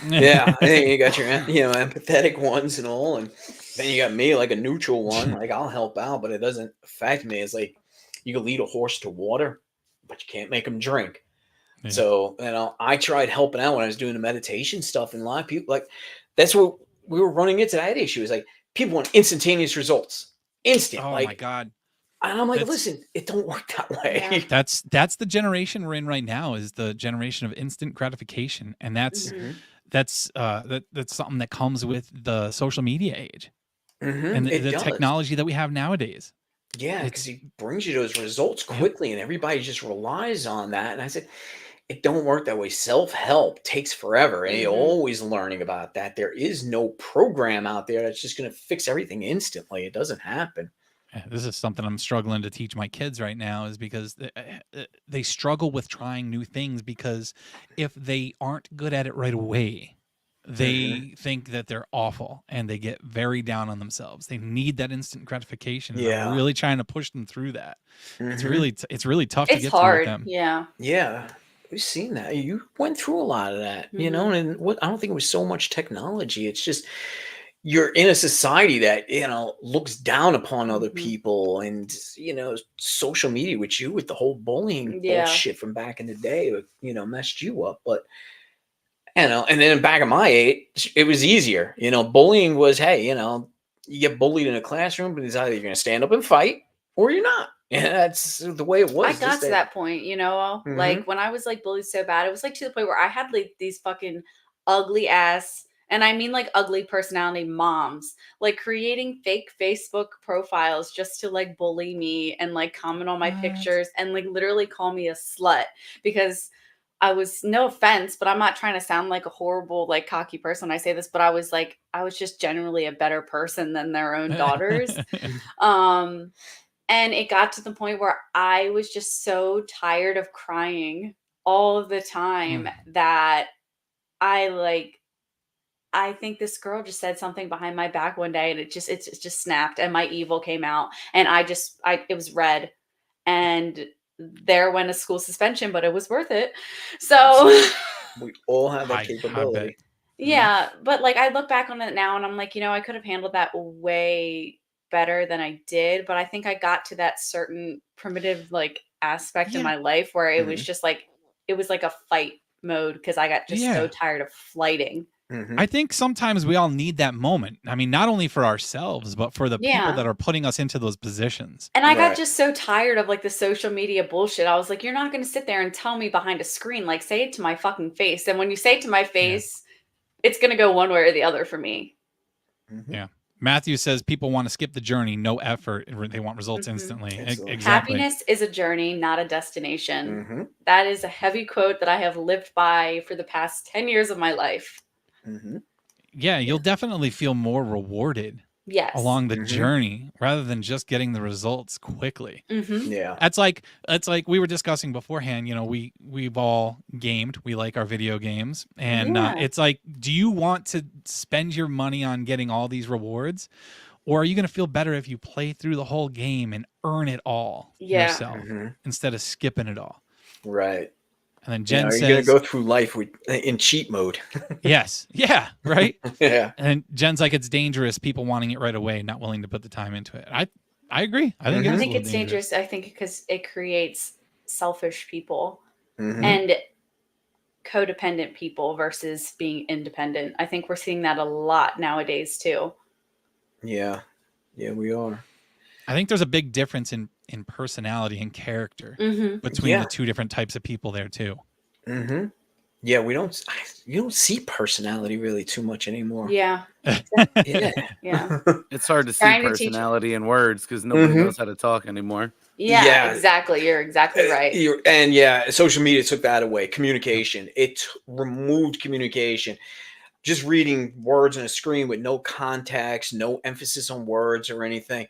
Yeah, I think you got your, you know, empathetic ones and all, and then you got me, like a neutral one. Like, I'll help out, but it doesn't affect me. It's like you can lead a horse to water, but you can't make him drink. So, you know, I tried helping out when I was doing the meditation stuff, and a lot of people, like, that's what we were running into, that issue. Is like people want instantaneous results, instant. Oh my God. And I'm like, listen, it don't work that way. That's the generation we're in right now, is the generation of instant gratification. And that's something that comes with the social media age and the technology that we have nowadays. Yeah, because he brings you those results quickly, and everybody just relies on that. And I said, it don't work that way. Self-help takes forever, and you're always learning about that. There is no program out there that's just going to fix everything instantly. It doesn't happen. This is something I'm struggling to teach my kids right now, is because they struggle with trying new things, because if they aren't good at it right away, they think that they're awful, and they get very down on themselves. They need that instant gratification. And I'm really trying to push them through that. It's really tough to get through with them. Yeah. We've seen that. You went through a lot of that, you know, and I don't think it was so much technology. It's just, you're in a society that, you know, looks down upon other people, and, you know, social media with the whole bullying bullshit from back in the day, you know, messed you up. But You know, and then back in my age, it was easier. You know, bullying was, hey, you know, you get bullied in a classroom, but it's either you're going to stand up and fight or you're not. Yeah, that's the way it was. I got to that point, you know, like when I was like bullied so bad, it was like to the point where I had like these fucking ugly ass, and I mean like ugly personality moms, like creating fake Facebook profiles just to like bully me and like comment on my pictures and like literally call me a slut because I was, no offense, but I'm not trying to sound like a horrible, like cocky person when I say this, but I was just generally a better person than their own daughters. And it got to the point where I was just so tired of crying all of the time that I think this girl just said something behind my back one day and it just snapped and my evil came out and it was red and there went a school suspension, but it was worth it. So we all have that capability. Yeah. But like, I look back on it now and I'm like, you know, I could have handled that way better than I did. But I think I got to that certain primitive like aspect in my life where it was just like, it was like a fight mode because I got just so tired of flighting. I think sometimes we all need that moment. I mean, not only for ourselves, but for the people that are putting us into those positions. And I got just so tired of like the social media bullshit. I was like, you're not going to sit there and tell me behind a screen, like say it to my fucking face. And when you say it to my face, it's going to go one way or the other for me. Yeah. Matthew says people want to skip the journey, no effort. They want results instantly. Exactly. Happiness is a journey, not a destination. That is a heavy quote that I have lived by for the past 10 years of my life. Yeah, you'll definitely feel more rewarded along the journey rather than just getting the results quickly. Yeah. That's like we were discussing beforehand, you know, we've all gamed, we like our video games, and it's like, do you want to spend your money on getting all these rewards, or are you going to feel better if you play through the whole game and earn it all yourself instead of skipping it all? Right. And then Jen says, "You're going to go through life in cheat mode." Yes. Yeah. Right. Yeah. And Jen's like, it's dangerous. People wanting it right away, not willing to put the time into it. I agree. I think it's dangerous. I think because it creates selfish people and codependent people versus being independent. I think we're seeing that a lot nowadays too. Yeah. Yeah, we are. I think there's a big difference in personality and character between the two different types of people there too. Yeah, you don't see personality really too much anymore. Yeah. Yeah. It's hard to see personality in words because nobody knows how to talk anymore. Yeah, exactly. You're exactly right. Social media took that away. Communication. It removed communication. Just reading words on a screen with no context, no emphasis on words or anything,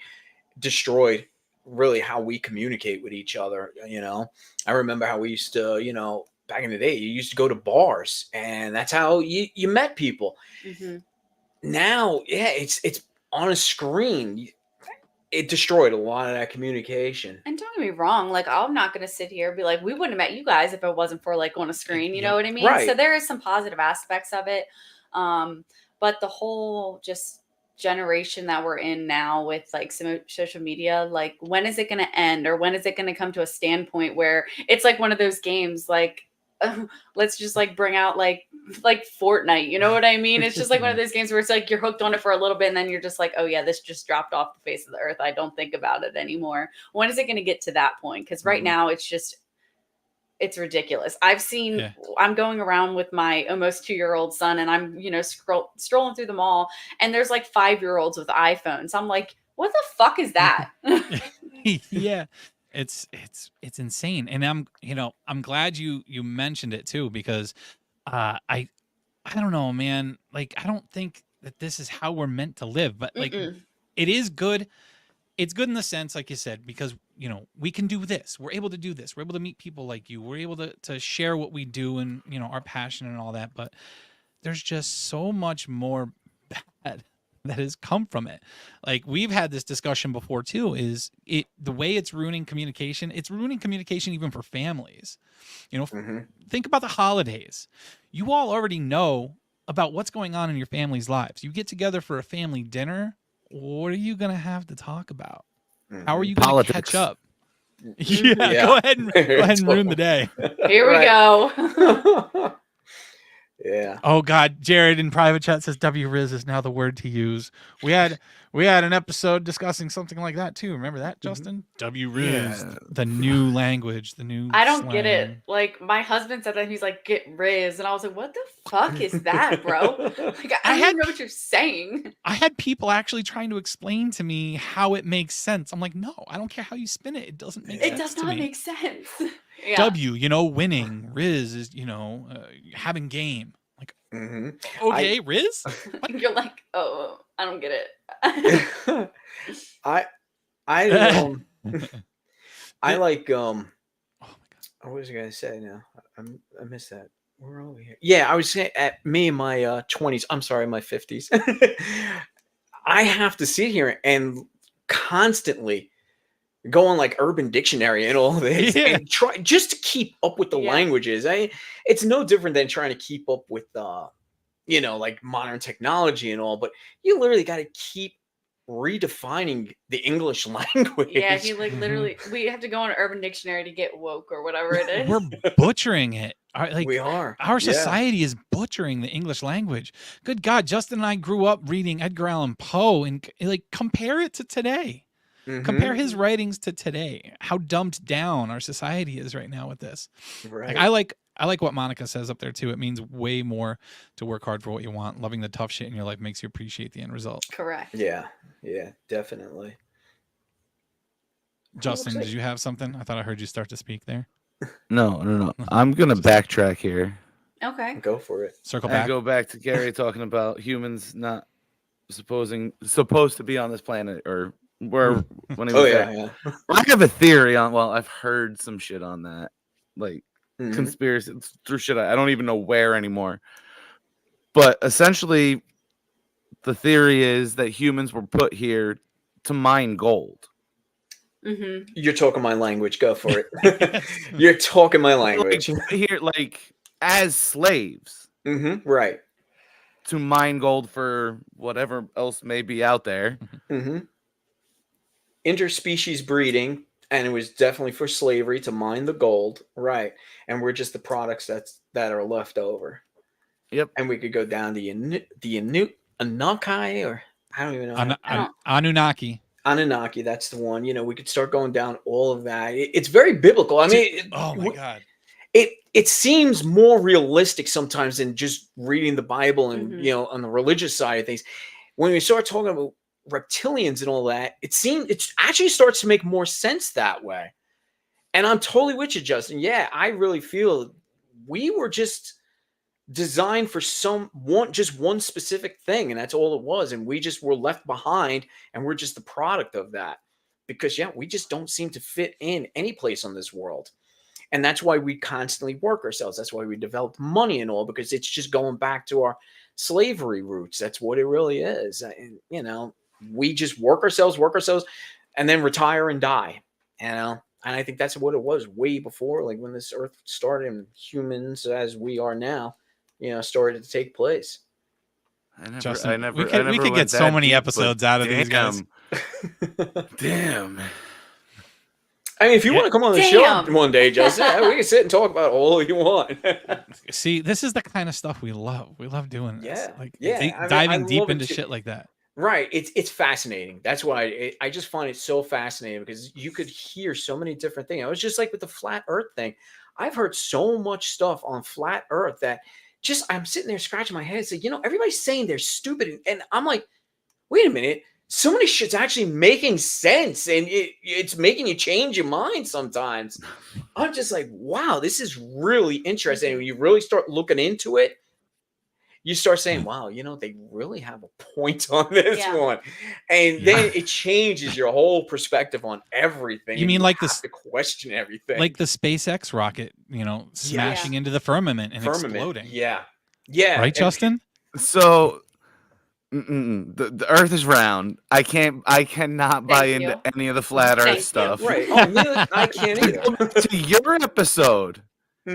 destroyed really how we communicate with each other. You know, I remember how we used to, you know, back in the day, you used to go to bars and that's how you met people. Now, it's on a screen. It destroyed a lot of that communication. And don't get me wrong, like I'm not going to sit here and be like, we wouldn't have met you guys if it wasn't for like on a screen. You know what I mean? Right. So there is some positive aspects of it. But the whole just generation that we're in now with like some social media, like when is it going to end, or when is it going to come to a standpoint where it's like one of those games, like let's just like bring out like Fortnite, you know what I mean? It's just like one of those games where it's like you're hooked on it for a little bit and then you're just like, oh yeah, this just dropped off the face of the earth. I don't think about it anymore. When is it going to get to that point? Because right now it's ridiculous. I'm going around with my almost 2-year-old son and I'm, you know, strolling through the mall and there's like 5-year-olds with iPhones. I'm like, what the fuck is that? Yeah. It's insane. And I'm glad you mentioned it too, because I don't know, man. Like, I don't think that this is how we're meant to live, but like it is good. It's good in the sense, like you said, because, you know, we can do this. We're able to do this. We're able to meet people like you. We're able to share what we do and, you know, our passion and all that. But there's just so much more bad that has come from it. Like we've had this discussion before too, is the way it's ruining communication. It's ruining communication even for families. You know, think about the holidays. You all already know about what's going on in your family's lives. You get together for a family dinner. What are you going to have to talk about? How are you going to catch up? Yeah, go ahead and ruin the day. Here we go. Yeah. Oh God, Jared in private chat says W Riz is now the word to use. We had an episode discussing something like that too. Remember that, Justin? W Riz, the new language, the new. I don't slang. get it. Like my husband said that, he's like, "Get Riz," and I was like, "What the fuck is that, bro?" Like I don't even know what you're saying. I had people actually trying to explain to me how it makes sense. I'm like, no, I don't care how you spin it. It doesn't make sense. It does to not me. make sense. Yeah. W, winning. Riz is, having game. Like, okay, Riz. You're like, oh, I don't get it. I like oh my God. What was I gonna say now? I missed that. Where are we here? Yeah, I was saying at me in my 20s. I'm sorry, my 50s. I have to sit here and constantly go on like Urban Dictionary and all this and try just to keep up with the languages. It's no different than trying to keep up with like modern technology and all, but you literally got to keep redefining the English language. Yeah, he like literally we have to go on Urban Dictionary to get woke or whatever it is. We're butchering it. We are. Our society is butchering the English language. Good God, Justin and I grew up reading Edgar Allan Poe, and like compare it to today. Compare his writings to today. How dumbed down our society is right now with this. Right. Like, I like what Monica says up there too. It means way more to work hard for what you want. Loving the tough shit in your life makes you appreciate the end result. Correct. Yeah, definitely. Justin, did you have something? I thought I heard you start to speak there. No. I'm gonna backtrack here. Okay. Go for it. Circle back. And go back to Gary talking about humans not supposed to be on this planet or where when he was there. I have a theory on. Well, I've heard some shit on that, like conspiracy through shit. I don't even know where anymore. But essentially, the theory is that humans were put here to mine gold. You're talking my language. Go for it. You're talking my language. Here, like as slaves. Right. To mine gold for whatever else may be out there. Interspecies breeding, and it was definitely for slavery to mine the gold. Right. And we're just the products that are left over. Yep. And we could go down the Anunnaki, or I don't even know. Anunnaki. Anunnaki, that's the one. We could start going down all of that. It's very biblical. I mean, oh my God. It seems more realistic sometimes than just reading the Bible and on the religious side of things. When we start talking about reptilians and all that, it actually starts to make more sense that way. And I'm totally with you, Justin. Yeah, I really feel we were just designed for just one specific thing, and that's all it was. And we just were left behind, and we're just the product of that. Because we just don't seem to fit in any place on this world. And that's why we constantly work ourselves. That's why we develop money and all, because it's just going back to our slavery roots. That's what it really is. And, we just work ourselves, and then retire and die, And I think that's what it was way before, like when this earth started and humans as we are now, started to take place. We could get so many episodes out of these guys. Damn. I mean, if you want to come on the show one day, Justin, we can sit and talk about all you want. See, this is the kind of stuff we love. We love doing this. Yeah. Diving deep into shit like that. Right. It's fascinating. That's why I just find it so fascinating, because you could hear so many different things. I was just like with the flat earth thing. I've heard so much stuff on flat earth that I'm sitting there scratching my head and saying, everybody's saying they're stupid. And I'm like, wait a minute. So many shit's actually making sense, and it's making you change your mind sometimes. I'm just like, wow, this is really interesting. When you really start looking into it, you start saying, wow, they really have a point on this one. And then it changes your whole perspective on everything. You mean like this to question everything. Like the SpaceX rocket, smashing into the firmament and exploding. Yeah. Right, Justin? So the Earth is round. I cannot buy into any of the flat Earth stuff. Right. Oh, I can't either. To your episode,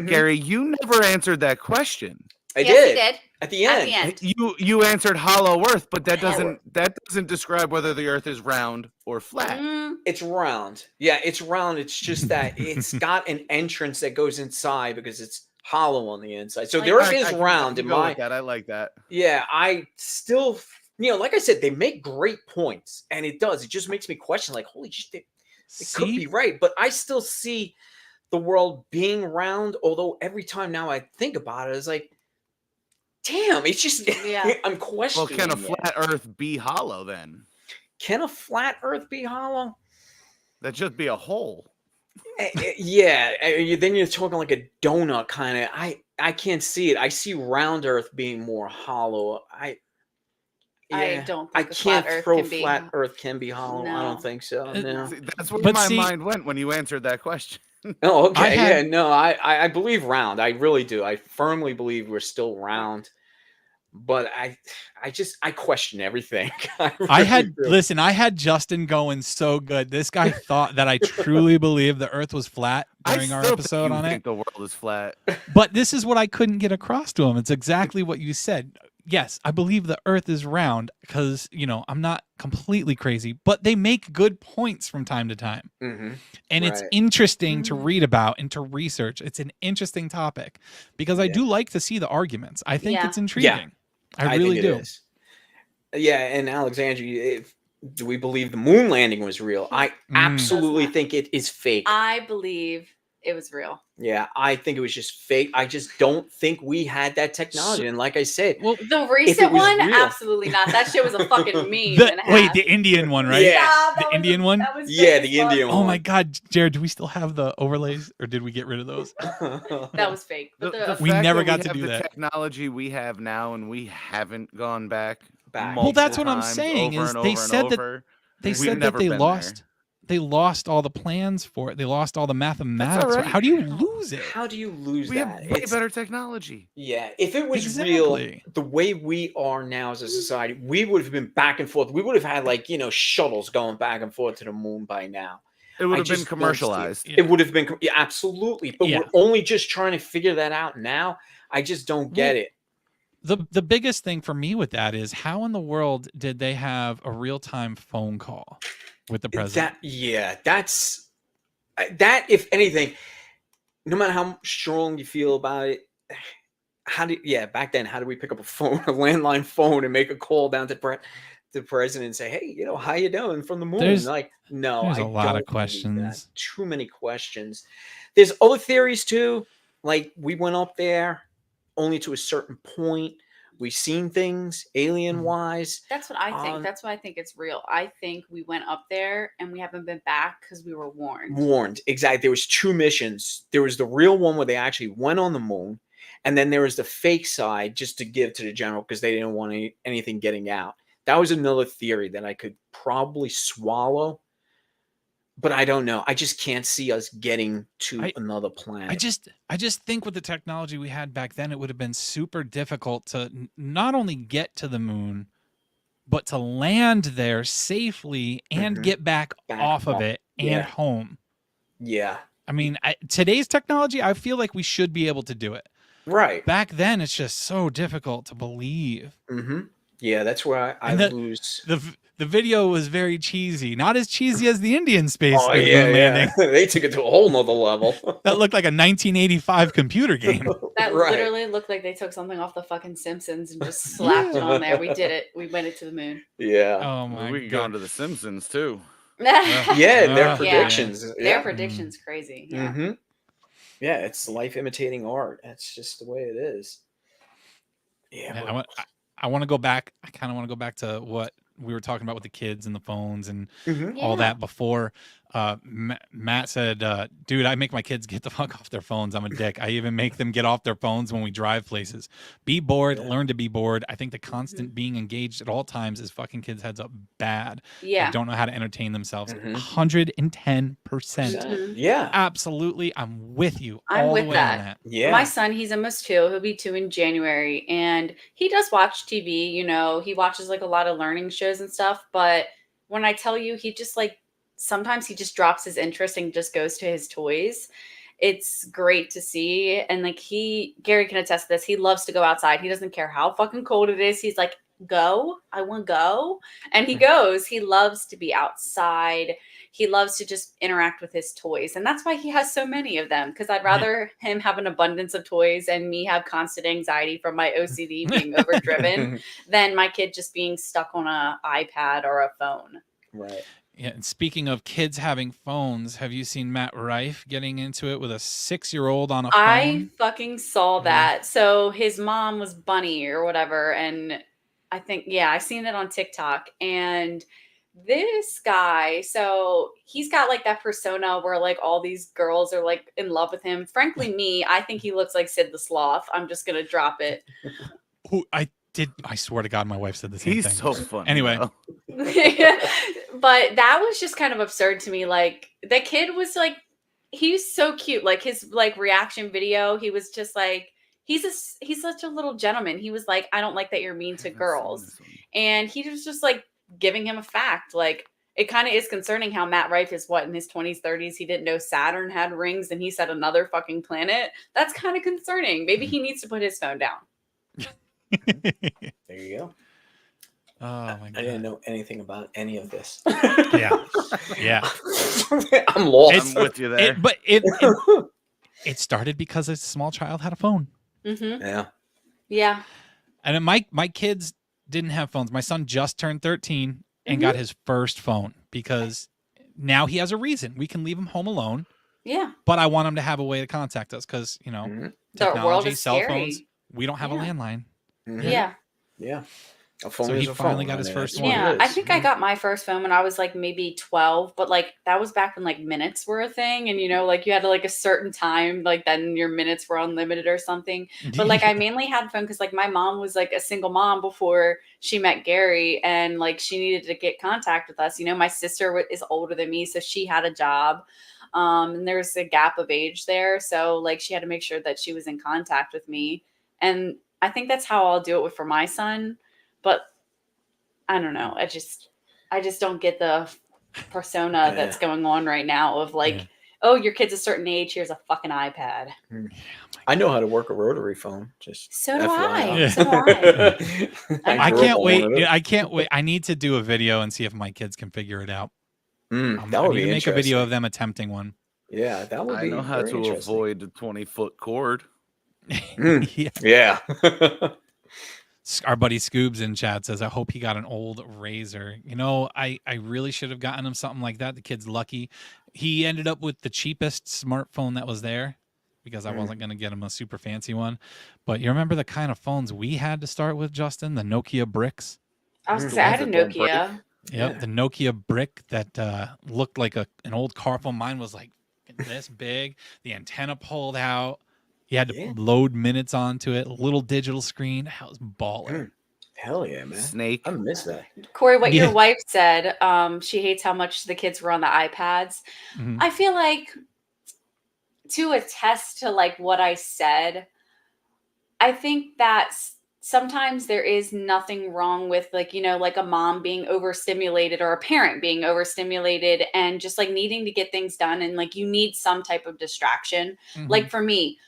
Gary, you never answered that question. I did. He did. At the end. You answered hollow Earth, but that doesn't describe whether the Earth is round or flat. It's round. Yeah, it's round. It's just that it's got an entrance that goes inside because it's hollow on the inside. So the Earth is round. I like that. Yeah, I still, like I said, they make great points, and it does. It just makes me question, like, holy shit, it could be right, but I still see the world being round. Although every time now I think about it, it's like, damn, it's just I'm questioning. Well, can a flat Earth be hollow then? Can a flat Earth be hollow? That'd just be a hole. Yeah, then you're talking like a donut kind of. I can't see it. I see round Earth being more hollow. I don't. I can't throw flat Earth can be hollow. No. I don't think so. No. See, that's where my mind went when you answered that question. Oh, okay. No, I believe round. I really do. I firmly believe we're still round. But I question everything. I had Justin going so good. This guy thought that I truly believed the Earth was flat during our episode on it. The world is flat. But this is what I couldn't get across to him. It's exactly what you said. Yes, I believe the Earth is round because, I'm not completely crazy, but they make good points from time to time. Mm-hmm. And it's interesting to read about and to research. It's an interesting topic because I do like to see the arguments. I think it's intriguing. Yeah. I really do. Yeah, and Alexandria, do we believe the moon landing was real? I absolutely think it is fake. I believe it was real. Yeah, I think it was just fake. I just don't think we had that technology. And like I said, the recent one, absolutely not. That shit was a fucking meme. The Indian one, right? Yeah, the Indian one. Yeah, the Indian one. Oh my God, Jared, do we still have the overlays, or did we get rid of those? That was fake. But we never got to do that. Technology we have now, and we haven't gone back. Well, that's what I'm saying. Is they said that they lost. They lost all the plans for it. They lost all the mathematics. Right. How do you lose it? How do you lose that? We have way better technology. Yeah. If it was real, the way we are now as a society, we would have been back and forth. We would have had shuttles going back and forth to the moon by now. It would have been commercialized. It would have been, absolutely. But we're only just trying to figure that out now. I just don't get it. The biggest thing for me with that is how in the world did they have a real-time phone call with the president? That's if anything, no matter how strong you feel about it, back then, how do we pick up a landline phone and make a call down to the president and say, hey, how you doing from the moon? There's a lot of questions. Too many questions. There's other theories too. Like we went up there only to a certain point. We've seen things alien-wise. That's what I think. That's why I think it's real. I think we went up there and we haven't been back because we were warned. Warned, exactly. There was 2 missions. There was the real one where they actually went on the moon, and then there was the fake side just to give to the general because they didn't want anything getting out. That was another theory that I could probably swallow, but I don't know. I just can't see us getting to another planet. I just think with the technology we had back then, it would have been super difficult to not only get to the moon, but to land there safely and get back off of it and home. Yeah. I mean, today's technology, I feel like we should be able to do it. Right. Back then, it's just so difficult to believe. Mm-hmm. Yeah, that's where I lose. The video was very cheesy. Not as cheesy as the Indian space landing. They took it to a whole nother level. That looked like a 1985 computer game. That literally looked like they took something off the fucking Simpsons and just slapped it on there. We did it. We went it to the moon. Yeah. Oh my We could go into the Simpsons too. Their predictions. Their predictions crazy. Yeah. Mm-hmm. Yeah, it's life imitating art. That's just the way it is. Yeah. I want to go back. I kind of want to go back to what we were talking about with the kids and the phones and all that before. Matt said, dude, I make my kids get the fuck off their phones. I'm a dick. I even make them get off their phones when we drive places. Be bored, learn to be bored. I think the constant being engaged at all times is fucking kids' heads up bad. Yeah. They don't know how to entertain themselves. 110%. Yeah. Absolutely. I'm with you. I'm with the way that. On that. Yeah. My son, he's almost 2. He'll be 2 in January. And he does watch TV. He watches like a lot of learning shows and stuff. But when I tell you, he just sometimes he just drops his interest and just goes to his toys. It's great to see. And Gary can attest to this. He loves to go outside. He doesn't care how fucking cold it is. He's like, go. I want to go. And he goes. He loves to be outside. He loves to just interact with his toys. And that's why he has so many of them. Because I'd rather him have an abundance of toys and me have constant anxiety from my OCD being overdriven than my kid just being stuck on an iPad or a phone. Right. Yeah, and speaking of kids having phones, have you seen Matt Rife getting into it with a 6-year-old on a phone? I fucking saw that. So his mom was Bunny or whatever. And I think, yeah, I seen it on TikTok. And this guy, so he's got like that persona where like all these girls are like in love with him. Frankly, me, I think he looks like Sid the Sloth. I'm just going to drop it. Who I swear to God, my wife said the same thing. He's so funny. Anyway. But that was just kind of absurd to me. Like the kid was like, he's so cute. Like his like reaction video, he was just like, he's such a little gentleman. He was like, I don't like that you're mean to girls. And he was just like giving him a fact. Like it kind of is concerning how Matt Rife is in his 20s, 30s. He didn't know Saturn had rings and he said another fucking planet. That's kind of concerning. Maybe he needs to put his phone down. There you go. Oh my God. I didn't know anything about any of this. Yeah. I'm lost. I'm with you there. It started because a small child had a phone. Mm-hmm. Yeah. And my kids didn't have phones. My son just turned 13 and got his first phone because now he has a reason. We can leave him home alone. Yeah. But I want him to have a way to contact us because, technology, cell phones, we don't have a landline. Yeah. Yeah. A phone so is he a finally phone. got his first one. Yeah, I think I got my first phone when I was like maybe 12, but like that was back when like minutes were a thing, and like you had to like a certain time, like then your minutes were unlimited or something. But like I mainly had a phone because like my mom was like a single mom before she met Gary, and like she needed to get contact with us. My sister is older than me, so she had a job. And there's a gap of age there, so like she had to make sure that she was in contact with me, and I think that's how I'll do it for my son. But I don't know. I just don't get the persona that's going on right now of like, oh, your kid's a certain age. Here's a fucking iPad. I know how to work a rotary phone. Just so do FYI. I. So do I. I can't wait. I can't wait. I need to do a video and see if my kids can figure it out. That would be make a video of them attempting one. Yeah, that would be. I know how to avoid the 20-foot cord. Yeah. Our buddy Scoobs in chat says, I hope he got an old Razor. I really should have gotten him something like that. The kid's lucky. He ended up with the cheapest smartphone that was there because I wasn't going to get him a super fancy one. But you remember the kind of phones we had to start with, Justin? The Nokia bricks? I was going to say, I had a Nokia. Yep, the Nokia brick that looked like an old car phone. Mine was like this big. The antenna pulled out. You had to load minutes onto it. Little digital screen. That was baller. Hell yeah, man. Snake. I miss that. Corey, what your wife said, she hates how much the kids were on the iPads. I feel like to attest to like what I said, I think that sometimes there is nothing wrong with like, like a mom being overstimulated or a parent being overstimulated and just like needing to get things done. And like, you need some type of distraction. Like for me,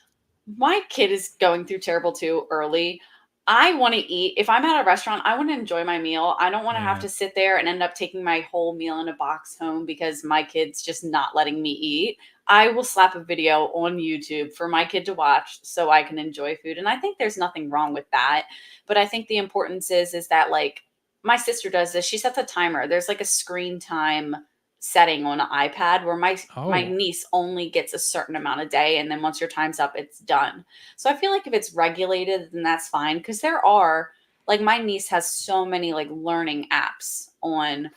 my kid is going through terrible too early. I want to eat. If I'm at a restaurant, I want to enjoy my meal. I don't want to have to sit there and end up taking my whole meal in a box home because my kid's just not letting me eat. I will slap a video on YouTube for my kid to watch so I can enjoy food. And I think there's nothing wrong with that. But I think the importance is that like my sister does this. She sets a timer. There's like a screen time setting on an iPad where my niece only gets a certain amount a day. And then once your time's up, it's done. So I feel like if it's regulated, then that's fine. Because there are like my niece has so many like learning apps on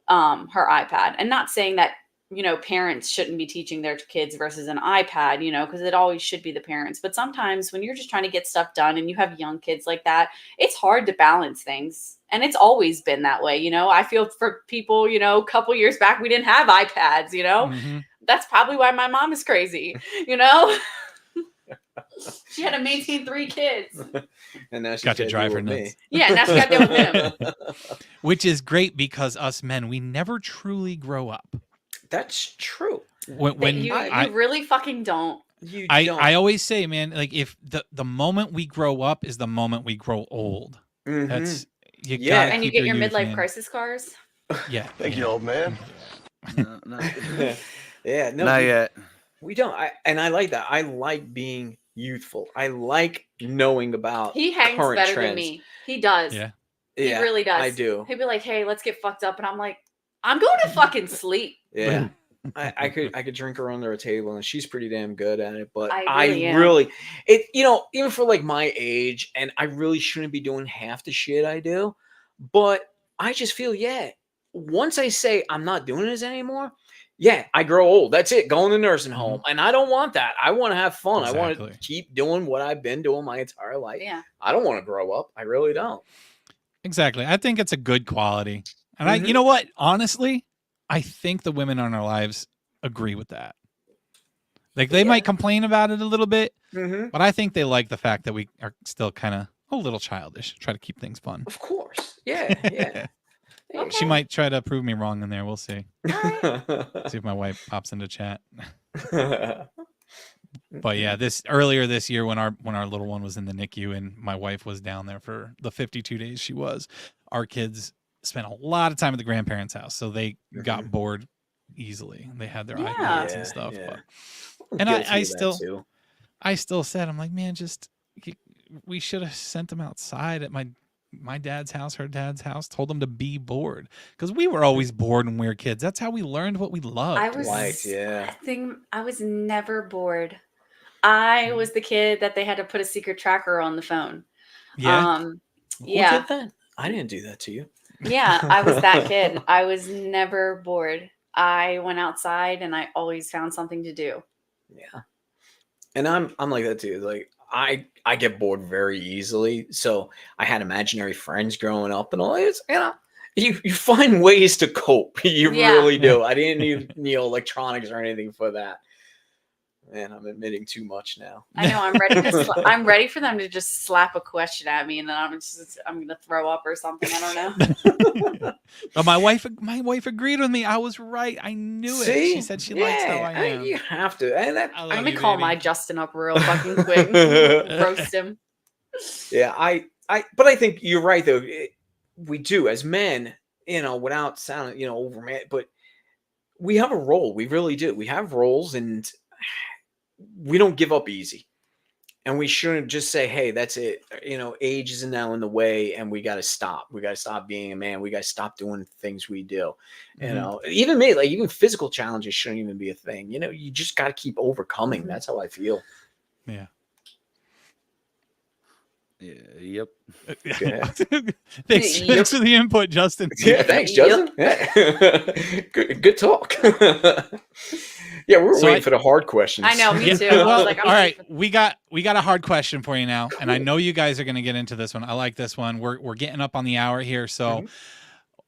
her iPad. And not saying that, parents shouldn't be teaching their kids versus an iPad, because it always should be the parents. But sometimes when you're just trying to get stuff done and you have young kids like that, it's hard to balance things. And it's always been that way. I feel for people, a couple years back, we didn't have iPads, That's probably why my mom is crazy, She had to maintain 3 kids. And now she got to drive her nuts. Yeah, now she got to deal with him. Which is great because us men, we never truly grow up. That's true. When you really fucking don't. I always say, man, like if the moment we grow up is the moment we grow old. That's And you get your midlife crisis cars. Yeah. Thank you, old man. No, Yeah, no, not yet. We don't. I like that. I like being youthful. I like knowing about He hangs current better trends. than me. He does. Yeah. He really does. I do. He'd be like, "Hey, let's get fucked up," and I'm like, "I'm going to fucking sleep." Yeah. I could drink her under a table, and she's pretty damn good at it. But I really am. really even for like my age, and I really shouldn't be doing half the shit I do. But I just feel, once I say I'm not doing this anymore, I grow old. That's it. Go in the nursing home, and I don't want that. I want to have fun. Exactly. I want to keep doing what I've been doing my entire life. Yeah. I don't want to grow up. I really don't. Exactly. I think it's a good quality, and you know what? Honestly, I think the women in our lives agree with that. Like they might complain about it a little bit, but I think they like the fact that we are still kind of a little childish. Try to keep things fun. Of course. Yeah. Okay. She might try to prove me wrong in there. We'll see. See if my wife pops into chat. But yeah, earlier this year when our little one was in the NICU and my wife was down there for the 52 days she was, our kids spent a lot of time at the grandparents' house, so they got bored easily. They had their iPads and stuff. Yeah. But, and I still said, I'm like, man, we should have sent them outside at my dad's house, her dad's house, told them to be bored, because we were always bored when we were kids. That's how we learned what we loved. I was never bored. I was the kid that they had to put a secret tracker on the phone. Yeah. Who did that? I didn't do that to you. Yeah, I was that kid. I was never bored. I went outside and I always found something to do. Yeah. And I'm like that too. Like I get bored very easily. So I had imaginary friends growing up and all this, you find ways to cope. You really do. I didn't need electronics or anything for that. Man, I'm admitting too much now. I know. I'm ready I'm ready for them to just slap a question at me, and then I'm gonna throw up or something. I don't know. But my wife agreed with me. I was right. I knew it. She said she likes how I am. You have to. And I'm gonna call my Justin up real fucking quick. Roast him. Yeah, but I think you're right though. We do as men, without sounding, overman, but we have a role. We really do. We have roles, and we don't give up easy, and we shouldn't just say, hey, that's it. Age isn't now in the way, and we got to stop. We got to stop being a man. We got to stop doing things we do. Even me, like even physical challenges shouldn't even be a thing. You just got to keep overcoming. That's how I feel. Yeah. Yep. Thanks for the input, Justin. Yeah, thanks, Justin. Yeah. Good talk. Yeah, we're waiting for the hard questions. I know, me too. Well, I was like, all right, we got a hard question for you now, and I know you guys are going to get into this one. I like this one. We're getting up on the hour here, so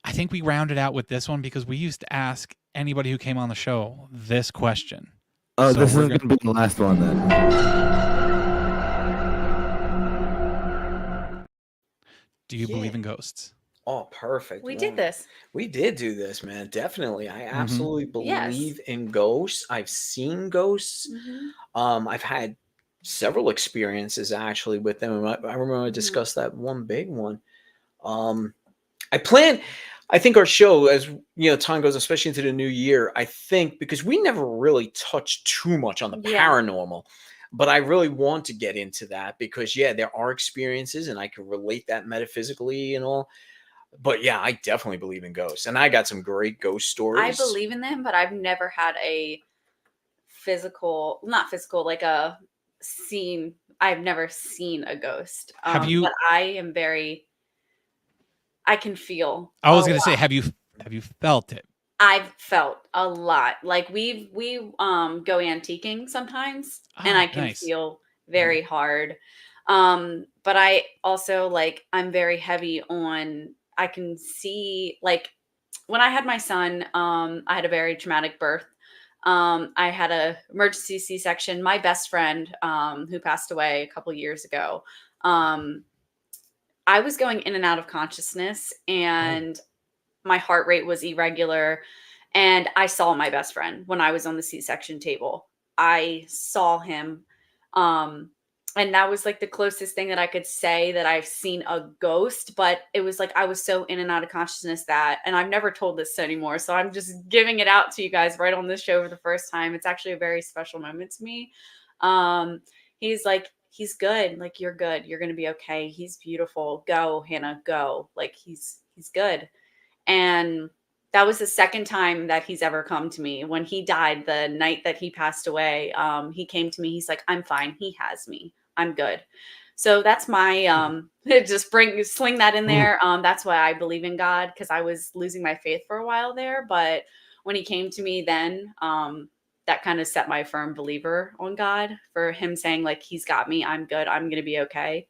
I think we rounded out with this one because we used to ask anybody who came on the show this question. Oh, so this is going to be the last one then. Do you believe in ghosts? Oh, perfect. We did this. We did do this, man. Definitely. I absolutely believe in ghosts. I've seen ghosts. I've had several experiences actually with them. I remember I discussed that one big one. I think our show, as time goes, especially into the new year, I think because we never really touched too much on the paranormal. But I really want to get into that because, there are experiences and I can relate that metaphysically and all. But, I definitely believe in ghosts. And I got some great ghost stories. I believe in them, but I've never had a like a scene. I've never seen a ghost. Have you? But I can feel. I was going to say, have you felt it? I've felt a lot. Like we go antiquing sometimes, and I can feel very hard. But I also I'm very heavy on. I can see when I had my son. I had a very traumatic birth. I had a emergency C-section. My best friend, who passed away a couple years ago, I was going in and out of consciousness, and my heart rate was irregular. And I saw my best friend when I was on the C-section table. I saw him. And that was like the closest thing that I could say that I've seen a ghost, but it was like I was so in and out of consciousness that, and I've never told this anymore, so I'm just giving it out to you guys right on this show for the first time. It's actually a very special moment to me. He's like, he's good. Like, you're good. You're going to be okay. He's beautiful. Go, Hannah, go. Like, he's good. And that was the second time that he's ever come to me. When he died, the night that he passed away, he came to me. He's like, I'm fine. He has me. I'm good. So that's my just sling that in there. That's why I believe in God, because I was losing my faith for a while there. But when he came to me then, that kind of set my firm believer on God, for him saying like, he's got me. I'm good. I'm going to be okay.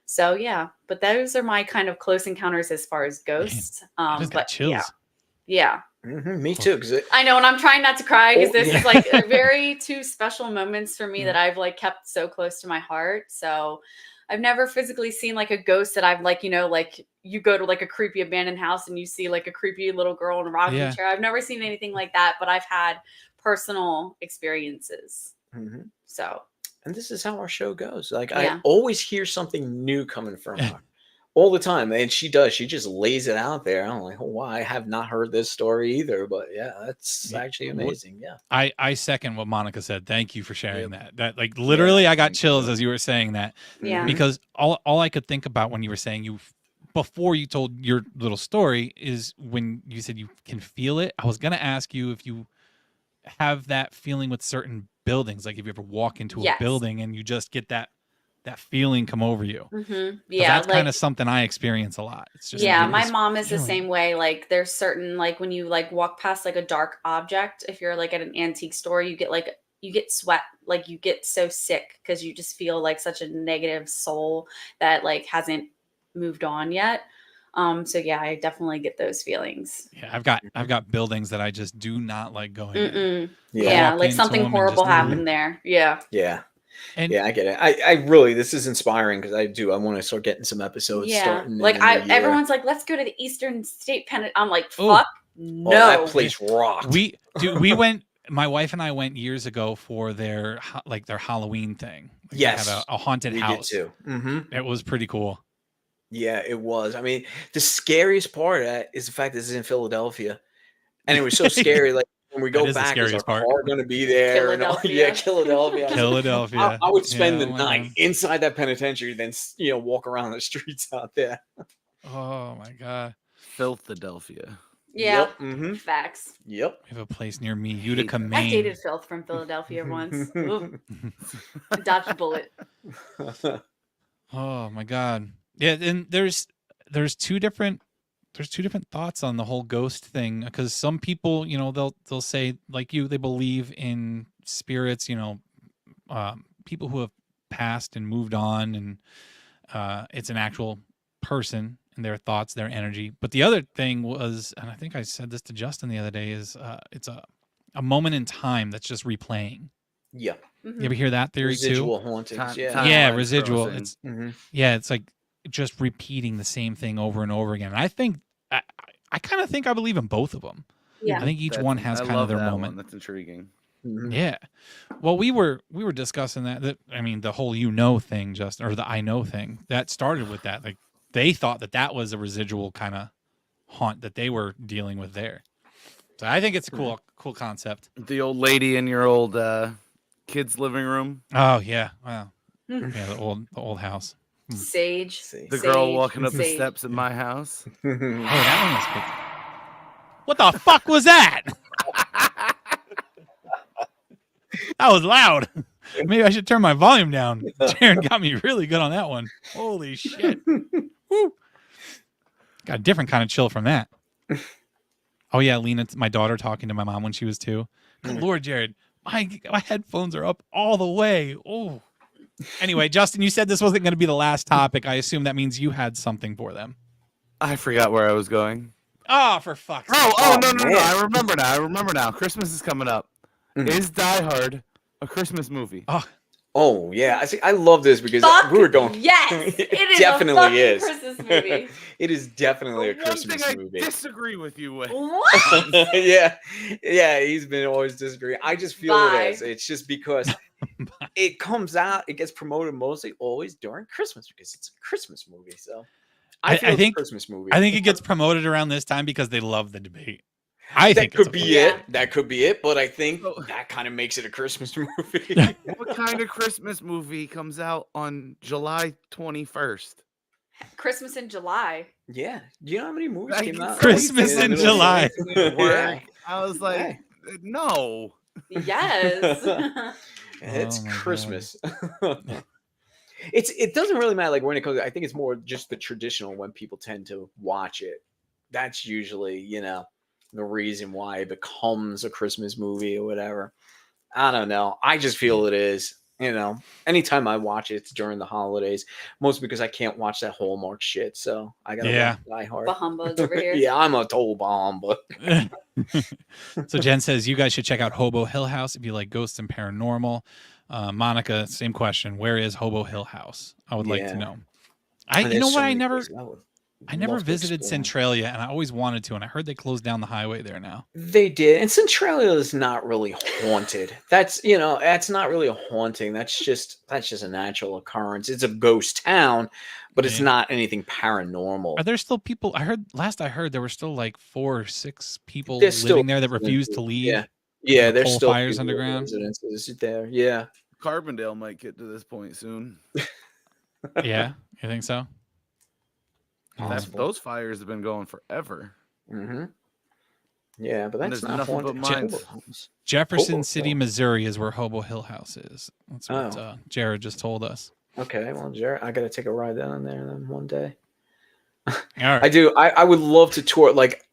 So yeah, but those are my kind of close encounters as far as ghosts. I just got chills. Yeah. Me too. I know, and I'm trying not to cry because this is like a very two special moments for me that I've like kept so close to my heart. So I've never physically seen like a ghost that I've like, you know, like you go to like a creepy abandoned house and you see like a creepy little girl in a rocking chair. I've never seen anything like that, but I've had personal experiences. So. And this is how our show goes. Like I always hear something new coming from her. All the time. And she does. She just lays it out there. I'm like, oh, wow, I have not heard this story either. But yeah, that's actually amazing. Yeah. I second what Monica said. Thank you for sharing that. That like literally I got chills as you were saying that. Yeah. Because all I could think about when you were saying before you told your little story is when you said you can feel it. I was gonna ask you if you have that feeling with certain buildings, like if you ever walk into a building and you just get that feeling come over you. Yeah, that's like, kind of something I experience a lot. It's just my mom is the same way. Like there's certain, like when you like walk past like a dark object, if you're like at an antique store, you get sweat, like you get so sick because you just feel like such a negative soul that like hasn't moved on yet. So yeah, I definitely get those feelings. Yeah, I've got buildings that I just do not like going in. Yeah, like something horrible happened there. Yeah. And I get it. I really, this is inspiring because I want to start getting some episodes starting. Like everyone's like, let's go to the Eastern State Penitentiary. I'm like, fuck no. That place rocked. We went, my wife and I went years ago for their Halloween thing. Like they have a haunted house. Too. It was pretty cool. Yeah, it was. I mean, the scariest part of that is the fact that it's in Philadelphia. And it was so scary. Like when we go back, is our car going to be there? Philadelphia. Philadelphia. I would spend the night inside that penitentiary, then walk around the streets out there. Oh my God. Philadelphia. Yeah. Facts. Yep. We have a place near me, Utica, Maine. I dated Filth from Philadelphia once. Dodged a bullet. Oh my God. Yeah, and there's two different thoughts on the whole ghost thing, because some people, they'll say like you, they believe in spirits, people who have passed and moved on, and it's an actual person and their thoughts, their energy. But the other thing was, and I think I said this to Justin the other day, is it's a moment in time that's just replaying. Yeah. You ever hear that theory residual too? Hauntings. Residual. It's it's like just repeating the same thing over and over again. And I think I kind of think I believe in both of them. Yeah. I think each one has kind of their moment. That's intriguing. Yeah. Well, we were discussing that I mean, the whole thing, Justin, or the I know thing, that started with that. Like they thought that was a residual kind of haunt that they were dealing with there. So I think it's a cool concept. The old lady in your old kids' living room. Oh yeah. Wow. Yeah, the old house. Sage. The girl walking up the steps at my house. Oh, that one was cool. What the fuck was that? That was loud. Maybe I should turn my volume down. Jared got me really good on that one. Holy shit. Woo. Got a different kind of chill from that. Oh yeah, Lena, my daughter talking to my mom when she was 2. Good Lord, Jared, my headphones are up all the way. Oh. Anyway, Justin, you said this wasn't going to be the last topic. I assume that means you had something for them. I forgot where I was going. Oh, for fuck's sake. Oh, no. I remember now. Christmas is coming up. Is Die Hard a Christmas movie? Oh yeah. I love this because we were going. Yes, it is definitely a Christmas movie. It is definitely a Christmas movie. I disagree with you with. What? Yeah. He's been always disagreeing. I just feel it as it's just because it comes out, it gets promoted mostly always during Christmas because it's a Christmas movie. So I feel it's a Christmas movie. I think it gets promoted around this time because they love the debate. I think that could be it. That could be it. But I think that kind of makes it a Christmas movie. What kind of Christmas movie comes out on July 21st? Christmas in July. Yeah. Do you know how many movies came out? Christmas in July. Yeah. I was like, no. Yes. It's Christmas. It doesn't really matter like when it comes. I think it's more just the traditional when people tend to watch it. That's usually, you know, the reason why it becomes a Christmas movie or whatever. I don't know. I just feel it is. You know, anytime I watch it, it's during the holidays, mostly because I can't watch that Hallmark shit. So I gotta Die Hard. Bahumbugs over here. Yeah, I'm a total humbug. So Jen says you guys should check out Hobo Hill House if you like ghosts and paranormal. Monica, same question. Where is Hobo Hill House? I would like to know. You know what? I never visited Centralia, and I always wanted to, and I heard they closed down the highway there now. They did, and Centralia is not really haunted. That's not really a haunting. That's just a natural occurrence. It's a ghost town, but it's not anything paranormal. Are there still people? I heard there were still like 4 or 6 people living there that refused to leave. Yeah, there's still fires underground. Residences there. Yeah, Carbondale might get to this point soon. Yeah, you think so? Those fires have been going forever. Mm-hmm. Yeah, but that's not nothing but mines. Jefferson City, Missouri is where Hobo Hill House is. That's what Jared just told us. Okay, well, Jared, I got to take a ride down there then one day. All right. I do. I would love to tour. Like,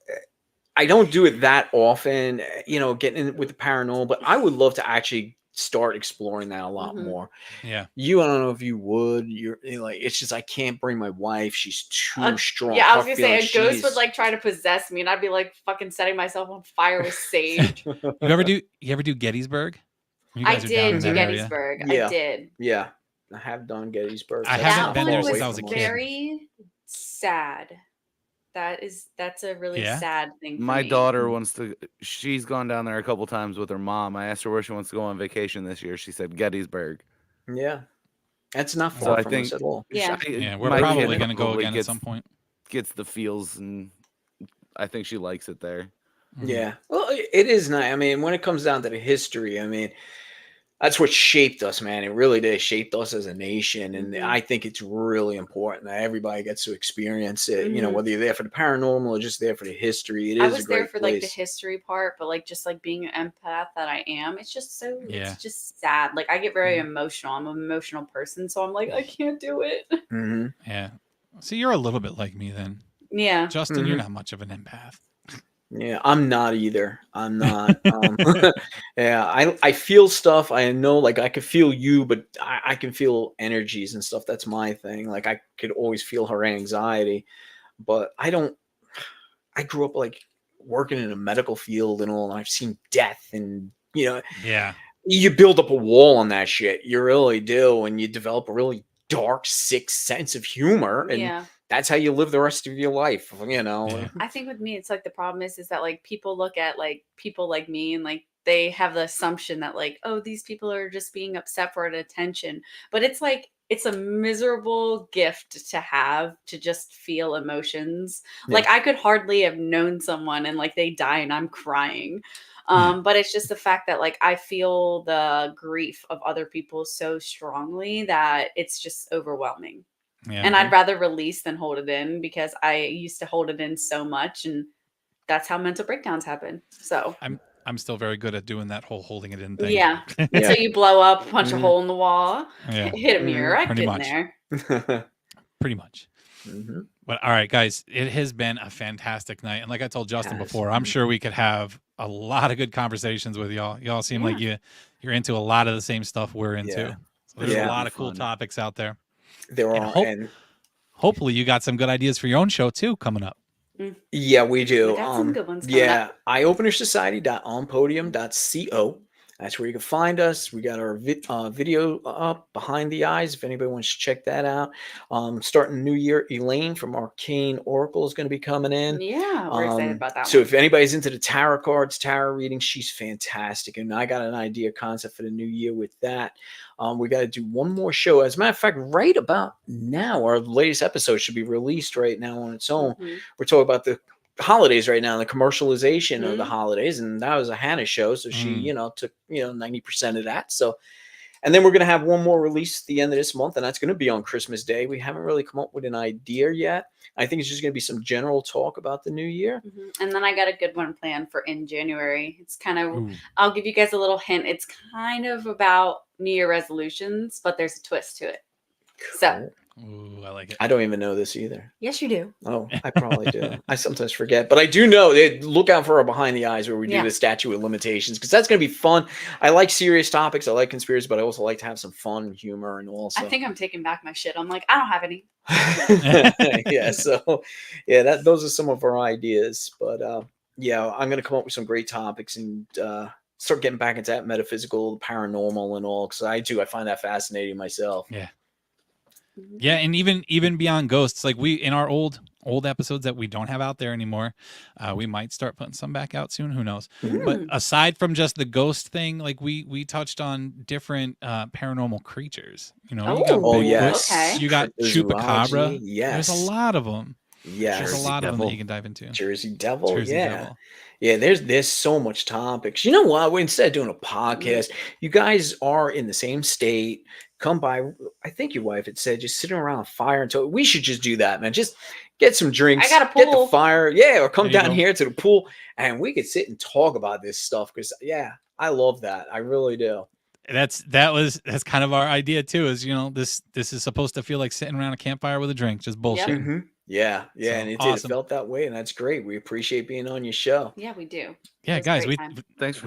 I don't do it that often, you know, getting in with the paranormal, but I would love to actually start exploring that a lot more. Yeah. I don't know if you would. You're like, it's just I can't bring my wife. She's too strong. Yeah, I was gonna say a ghost would like try to possess me, and I'd be like fucking setting myself on fire with sage. You ever do Gettysburg? I did do Gettysburg. Yeah. I did. Yeah, I have done Gettysburg. I haven't been there since I was a kid. Very sad. That's a really sad thing for My me. daughter she's gone down there a couple times with her mom. I asked her where she wants to go on vacation this year. She said Gettysburg. Yeah. That's not far from us at all. Yeah. We're probably going to go again at some point. Gets the feels, and I think she likes it there. Yeah. Well, it is nice. I mean, when it comes down to the history, I mean, that's what shaped us, man. It really did shape us as a nation. And I think it's really important that everybody gets to experience it, you know, whether you're there for the paranormal or just there for the history. I was there for like the history part, but like just like being an empath that I am, it's just so it's just sad. Like I get very emotional. I'm an emotional person, so I'm like, I can't do it. Yeah. So you're a little bit like me then. Yeah. Justin, you're not much of an empath. Yeah, I'm not either. I'm not. Yeah, I feel stuff. I know, like I could feel you, but I can feel energies and stuff. That's my thing. Like I could always feel her anxiety, but I don't. I grew up like working in a medical field and all, and I've seen death, and you know, you build up a wall on that shit. You really do, and you develop a really dark, sick sense of humor, and that's how you live the rest of your life, you know. I think with me, it's like the problem is that like people look at like people like me and like they have the assumption that like, oh, these people are just being upset for attention. But it's like it's a miserable gift to have to just feel emotions. Like I could hardly have known someone and like they die and I'm crying. But it's just the fact that like I feel the grief of other people so strongly that it's just overwhelming. Yeah. And I'd rather release than hold it in because I used to hold it in so much, and that's how mental breakdowns happen. So I'm still very good at doing that whole holding it in thing. Yeah. So you blow up, punch a hole in the wall, hit a mirror, I get in there. Pretty much. But all right, guys, it has been a fantastic night. And like I told Justin before, I'm sure we could have a lot of good conversations with y'all. Y'all seem like you're into a lot of the same stuff we're into. So there's a lot of cool topics out there. There are, hopefully you got some good ideas for your own show too coming up. Yeah, we do. We got some good ones eyeopenersociety.onpodium.co. That's where you can find us. We got our video up behind the eyes. If anybody wants to check that out. Starting the new year, Elaine from Arcane Oracle is going to be coming in. Yeah, we're excited about that So one. if anybody's into the tarot cards, tarot readings, she's fantastic. And I got an idea concept for the new year with that. We got to do one more show. As a matter of fact, right about now, our latest episode should be released right now on its own. Mm-hmm. We're talking about the holidays right now, the commercialization of the holidays, and that was a Hannah show, so she took 90% of that. So, and then we're going to have one more release at the end of this month, and that's going to be on Christmas Day. We haven't really come up with an idea yet. I think it's just going to be some general talk about the new year. And then I got a good one planned for in January. It's kind of I'll give you guys a little hint. It's kind of about New Year resolutions, but there's a twist to it. So ooh, I like it. I don't even know this either. Yes, you do. Oh, I probably do. I sometimes forget, but I do know. Look out for our behind the eyes where we do the statute of limitations, because that's going to be fun. I like serious topics. I like conspiracy, but I also like to have some fun and humor. And also, I think I'm taking back my shit. I'm like, I don't have any. Yeah. So, yeah, those are some of our ideas. But yeah, I'm going to come up with some great topics and start getting back into that metaphysical, paranormal, and all. Because I find that fascinating myself. Yeah. Yeah, and even beyond ghosts, like we in our old episodes that we don't have out there anymore, we might start putting some back out soon. Who knows? But aside from just the ghost thing, like we touched on different paranormal creatures. You know, you got Bigfoot, you got Chupacabra. Yes, there's a lot of them. Yeah, there's a lot of them that you can dive into. Jersey Devil. Yeah, there's so much topics. You know what? Instead of doing a podcast, you guys are in the same state. Come by. I think your wife had said just sitting around a fire until we should just do that, man. Just get some drinks. I got a pool. Get the fire. Yeah, or come down here to the pool and we could sit and talk about this stuff. Because I love that. I really do. That's kind of our idea too. Is this is supposed to feel like sitting around a campfire with a drink, just bullshit. Yep. Yeah, So, and it felt that way, and that's great. We appreciate being on your show. Yeah, we do. Yeah, guys, we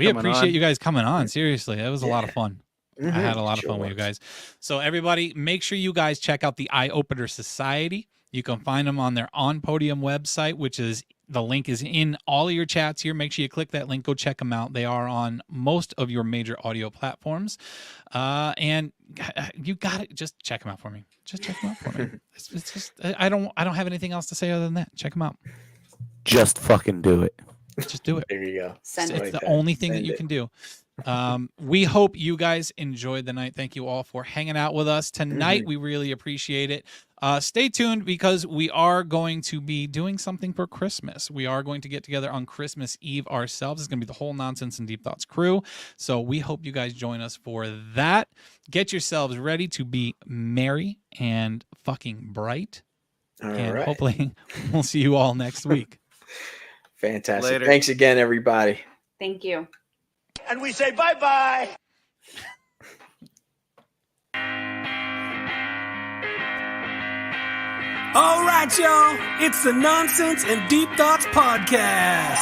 appreciate you guys coming on. Seriously, that was a lot of fun. I had a lot of fun with you guys. So everybody, make sure you guys check out the Eye Opener Society. You can find them on their On Podium website, which is the link is in all of your chats here. Make sure you click that link. Go check them out. They are on most of your major audio platforms. And you got it. Just check them out for me. Just check them out for me. It's just I don't have anything else to say other than that. Check them out. Just fucking do it. Just do it. There you go. Send it's it. the only thing that you can do. We hope you guys enjoyed the night. Thank you all for hanging out with us tonight. We really appreciate it. Stay tuned because we are going to be doing something for Christmas. We are going to get together on Christmas Eve ourselves. It's going to be the whole Nonsense and Deep Thoughts crew. So we hope you guys join us for that. Get yourselves ready to be merry and fucking bright. And hopefully we'll see you all next week. Fantastic. Later. Thanks again, everybody. Thank you. And we say bye-bye. All right, y'all. It's the Nonsense and Deep Thoughts Podcast.